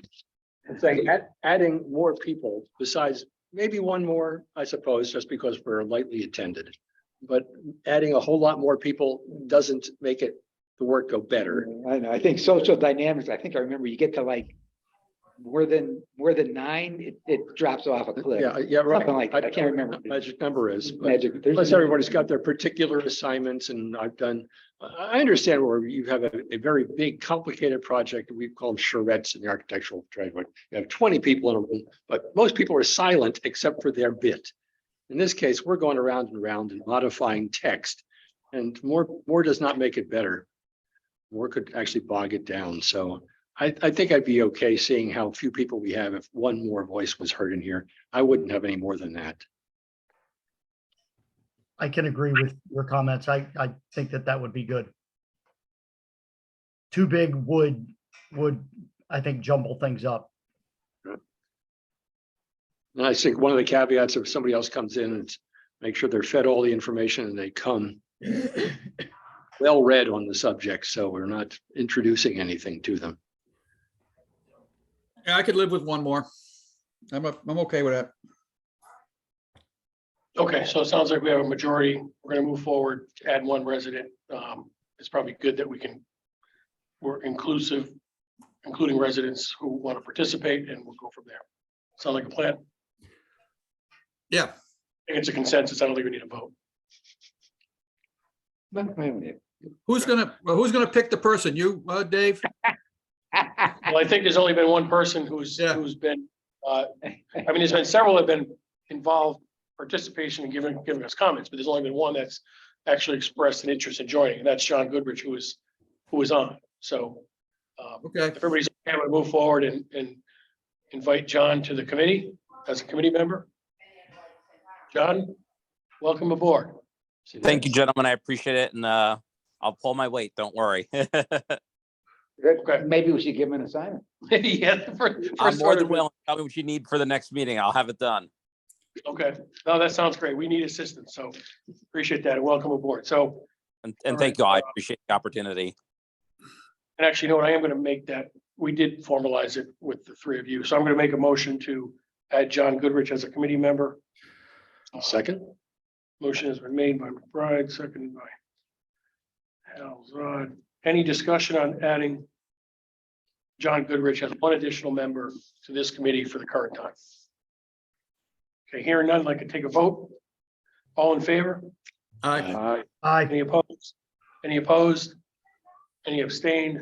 I'm saying adding more people besides maybe one more, I suppose, just because we're lightly attended. But adding a whole lot more people doesn't make it, the work go better. I know, I think social dynamics, I think I remember you get to like more than 9, it drops off a cliff. Yeah, right. Something like that. I can't remember. Magic number is, but Magic. plus everybody's got their particular assignments, and I understand where you have a very big, complicated project. We call them charrettes in the architectural driveway. You have 20 people in a room, but most people are silent except for their bit. In this case, we're going around and around and modifying text, and more does not make it better. More could actually bog it down. So I think I'd be okay seeing how few people we have if one more voice was heard in here. I wouldn't have any more than that. I can agree with your comments. I think that would be good. Too big would, I think, jumble things up. And I think one of the caveats, if somebody else comes in, is make sure they're fed all the information and they come well read on the subject, so we're not introducing anything to them. Yeah, I could live with one more. I'm okay with that. Okay, so it sounds like we have a majority. We're gonna move forward to add one resident. It's probably good that we're inclusive, including residents who want to participate, and we'll go from there. Sound like a plan? Yeah. I think it's a consensus. I don't think we need a vote. Who's gonna pick the person? You, Dave? Well, I think there's only been one person who's been, I mean, there's been several that have been involved, participation and giving us comments, but there's only been one that's actually expressed an interest in joining, and that's John Goodrich, who was on. So Okay. if everybody's okay, I'm gonna move forward and invite John to the committee as a committee member. John, welcome aboard. Thank you, gentlemen. I appreciate it. And I'll pull my weight. Don't worry. Okay. Maybe we should give him an assignment. Yeah. I'm more than willing. Tell me what you need for the next meeting. I'll have it done. Okay. No, that sounds great. We need assistance. So appreciate that and welcome aboard. So, And thank you. I appreciate the opportunity. and actually, you know what? I am going to make that. We did formalize it with the three of you. So I'm going to make a motion to add John Goodrich as a committee member. Second? Motion has been made by McBride, seconded by Halzad. Any discussion on adding John Goodrich as one additional member to this committee for the current time? Okay, hearing none, I'd like to take a vote. All in favor? Aye. Any opposed? Any opposed? Any abstained?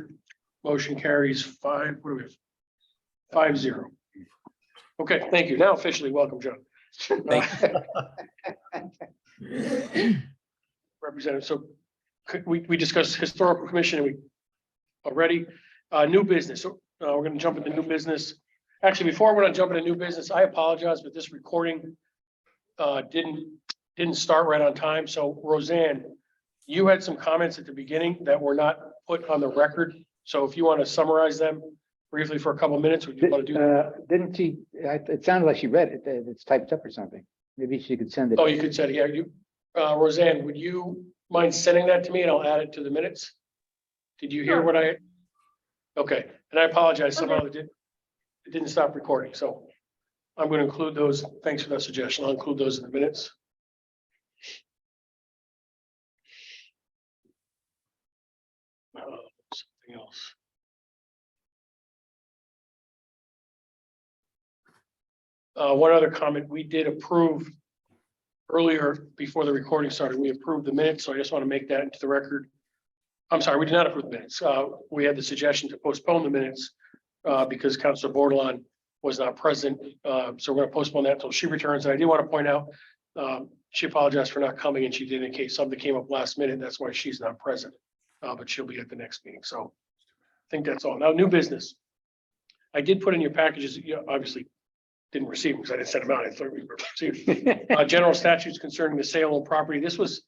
Motion carries 5. What do we have? 5-0. Okay, thank you. Now officially welcome, John. Representative, so we discussed historical commission and we already, new business. So we're going to jump into new business. Actually, before we're going to jump into new business, I apologize, but this recording didn't start right on time. So Roseanne, you had some comments at the beginning that were not put on the record. So if you want to summarize them briefly for a couple of minutes, would you want to do that? Didn't she, it sounded like she read it, it's typed up or something. Maybe she could send it. Oh, you could send it. Yeah, you, Roseanne, would you mind sending that to me and I'll add it to the minutes? Did you hear what I? Okay, and I apologize. Somehow it didn't stop recording. So I'm going to include those. Thanks for that suggestion. I'll include those in the minutes. Something else. One other comment, we did approve earlier before the recording started, we approved the minutes. So I just want to make that into the record. I'm sorry, we did not approve the minutes. We had the suggestion to postpone the minutes because Councilor Bordelon was not present. So we're going to postpone that until she returns. And I do want to point out, she apologized for not coming and she did in case something came up last minute. That's why she's not present, but she'll be at the next meeting. So I think that's all. Now, new business. I did put in your packages, you obviously didn't receive them because I didn't send them out. I thought we were received. General statutes concerning the sale of property. This was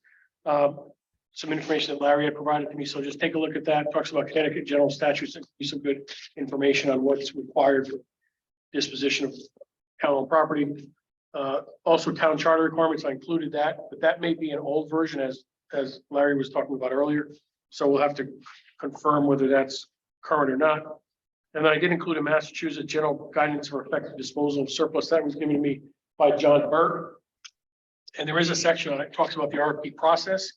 some information that Larry had provided to me. So just take a look at that. Talks about Connecticut general statutes and some good information on what's required for disposition of town property. Also town charter requirements, I included that, but that may be an old version as Larry was talking about earlier. So we'll have to confirm whether that's current or not. And then I did include a Massachusetts general guidance for effective disposal of surplus. That was given to me by John Burke. And there is a section that talks about the RFP process.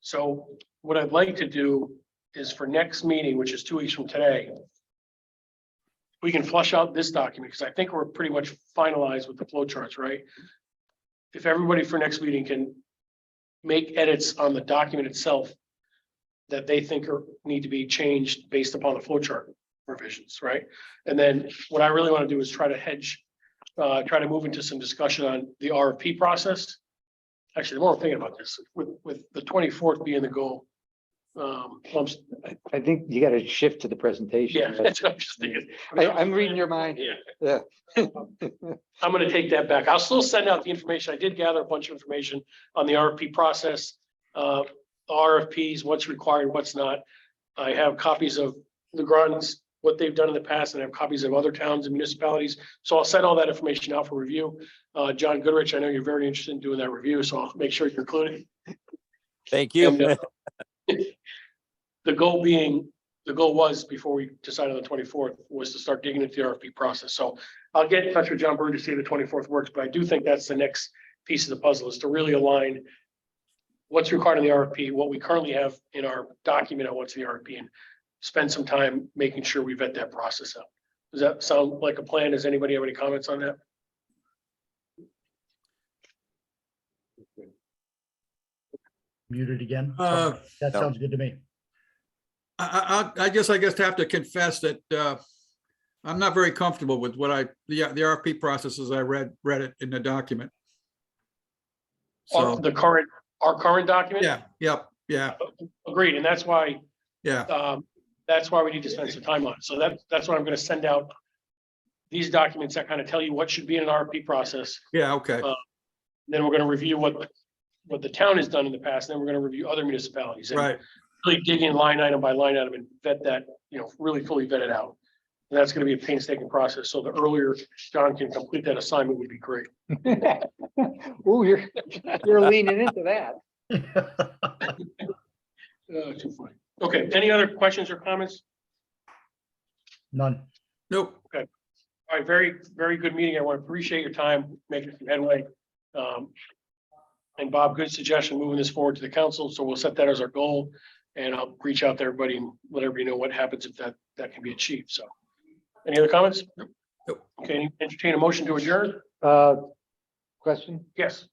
So what I'd like to do is for next meeting, which is 2 weeks from today, we can flush out this document because I think we're pretty much finalized with the flow charts, right? If everybody for next meeting can make edits on the document itself that they think need to be changed based upon the flow chart revisions, right? And then what I really want to do is try to hedge, try to move into some discussion on the RFP process. Actually, the more I'm thinking about this, with the 24th being the goal. I think you got to shift to the presentation. Yeah, that's what I'm just thinking. I'm reading your mind. Yeah. Yeah. I'm gonna take that back. I'll still send out the information. I did gather a bunch of information on the RFP process. RFPs, what's required, what's not. I have copies of the Grotons, what they've done in the past, and I have copies of other towns and municipalities. So I'll send all that information out for review. John Goodrich, I know you're very interested in doing that review, so I'll make sure you're included. Thank you. And, the goal was, before we decided on the 24th, was to start digging into the RFP process. So I'll get in touch with John Bird to see if the 24th works, but I do think that's the next piece of the puzzle, is to really align what's required in the RFP, what we currently have in our document on what's in the RFP, and spend some time making sure we vet that process out. Does that sound like a plan? Does anybody have any comments on that? Muted again. Uh, That no. sounds good to me. I guess have to confess that I'm not very comfortable with what the RFP processes. I read it in the document. So, Our current document? yeah, Agreed, and that's why yeah. we need to spend some time on it. So that's why I'm gonna send out these documents that kind of tell you what should be in an RFP process. Yeah, okay. Then we're gonna review what the town has done in the past, and then we're gonna review other municipalities. And Right. really dig in line item by line item and vet that, really fully vet it out. And that's gonna be a painstaking process. So the earlier John can complete that assignment would be great. Oh, you're leaning into that. Too funny. Okay, any other questions or comments? None. Nope. All right, very, very good meeting. I want to appreciate your time, making some headway. And Bob, good suggestion, moving this forward to the council. So we'll set that as our goal. And I'll reach out to everybody and let everybody know what happens if that can be achieved. So any other comments? Nope. Okay, entertain a motion to adjourn? Question, Yes.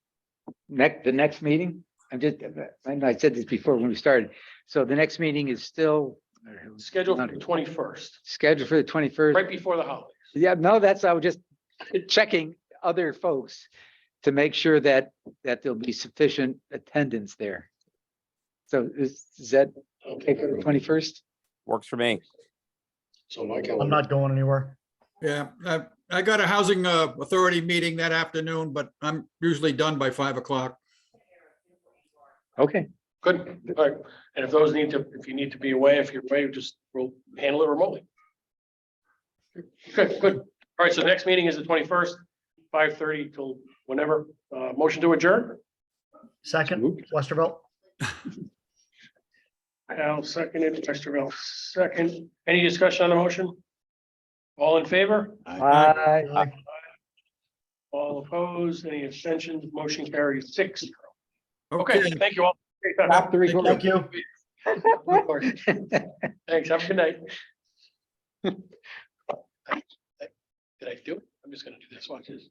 the next meeting, and I said this before when we started, so the next meeting is still Scheduled for the 21st, scheduled for the 21st. right before the holidays. Yeah, no, I was just checking other folks to make sure that there'll be sufficient attendance there. So is that okay for the 21st? Works for me. So my I'm calendar, not going anywhere. Yeah, I got a housing authority meeting that afternoon, but I'm usually done by 5 o'clock. Okay. Good. All right. And if you need to be away, if you're away, we'll handle it remotely. Good, good. All right. So the next meeting is the 21st, 5:30 till whenever. Motion to adjourn. Second, Westervelt. Al seconded, Westervelt second. Any discussion on the motion? All in favor? Aye. All opposed? Any abstentions? Motion carries 6-0. Okay. Okay, thank you all. Stop the recording. Thank you. Thanks. Have a good night. Did I do it? I'm just gonna do this. Watch this.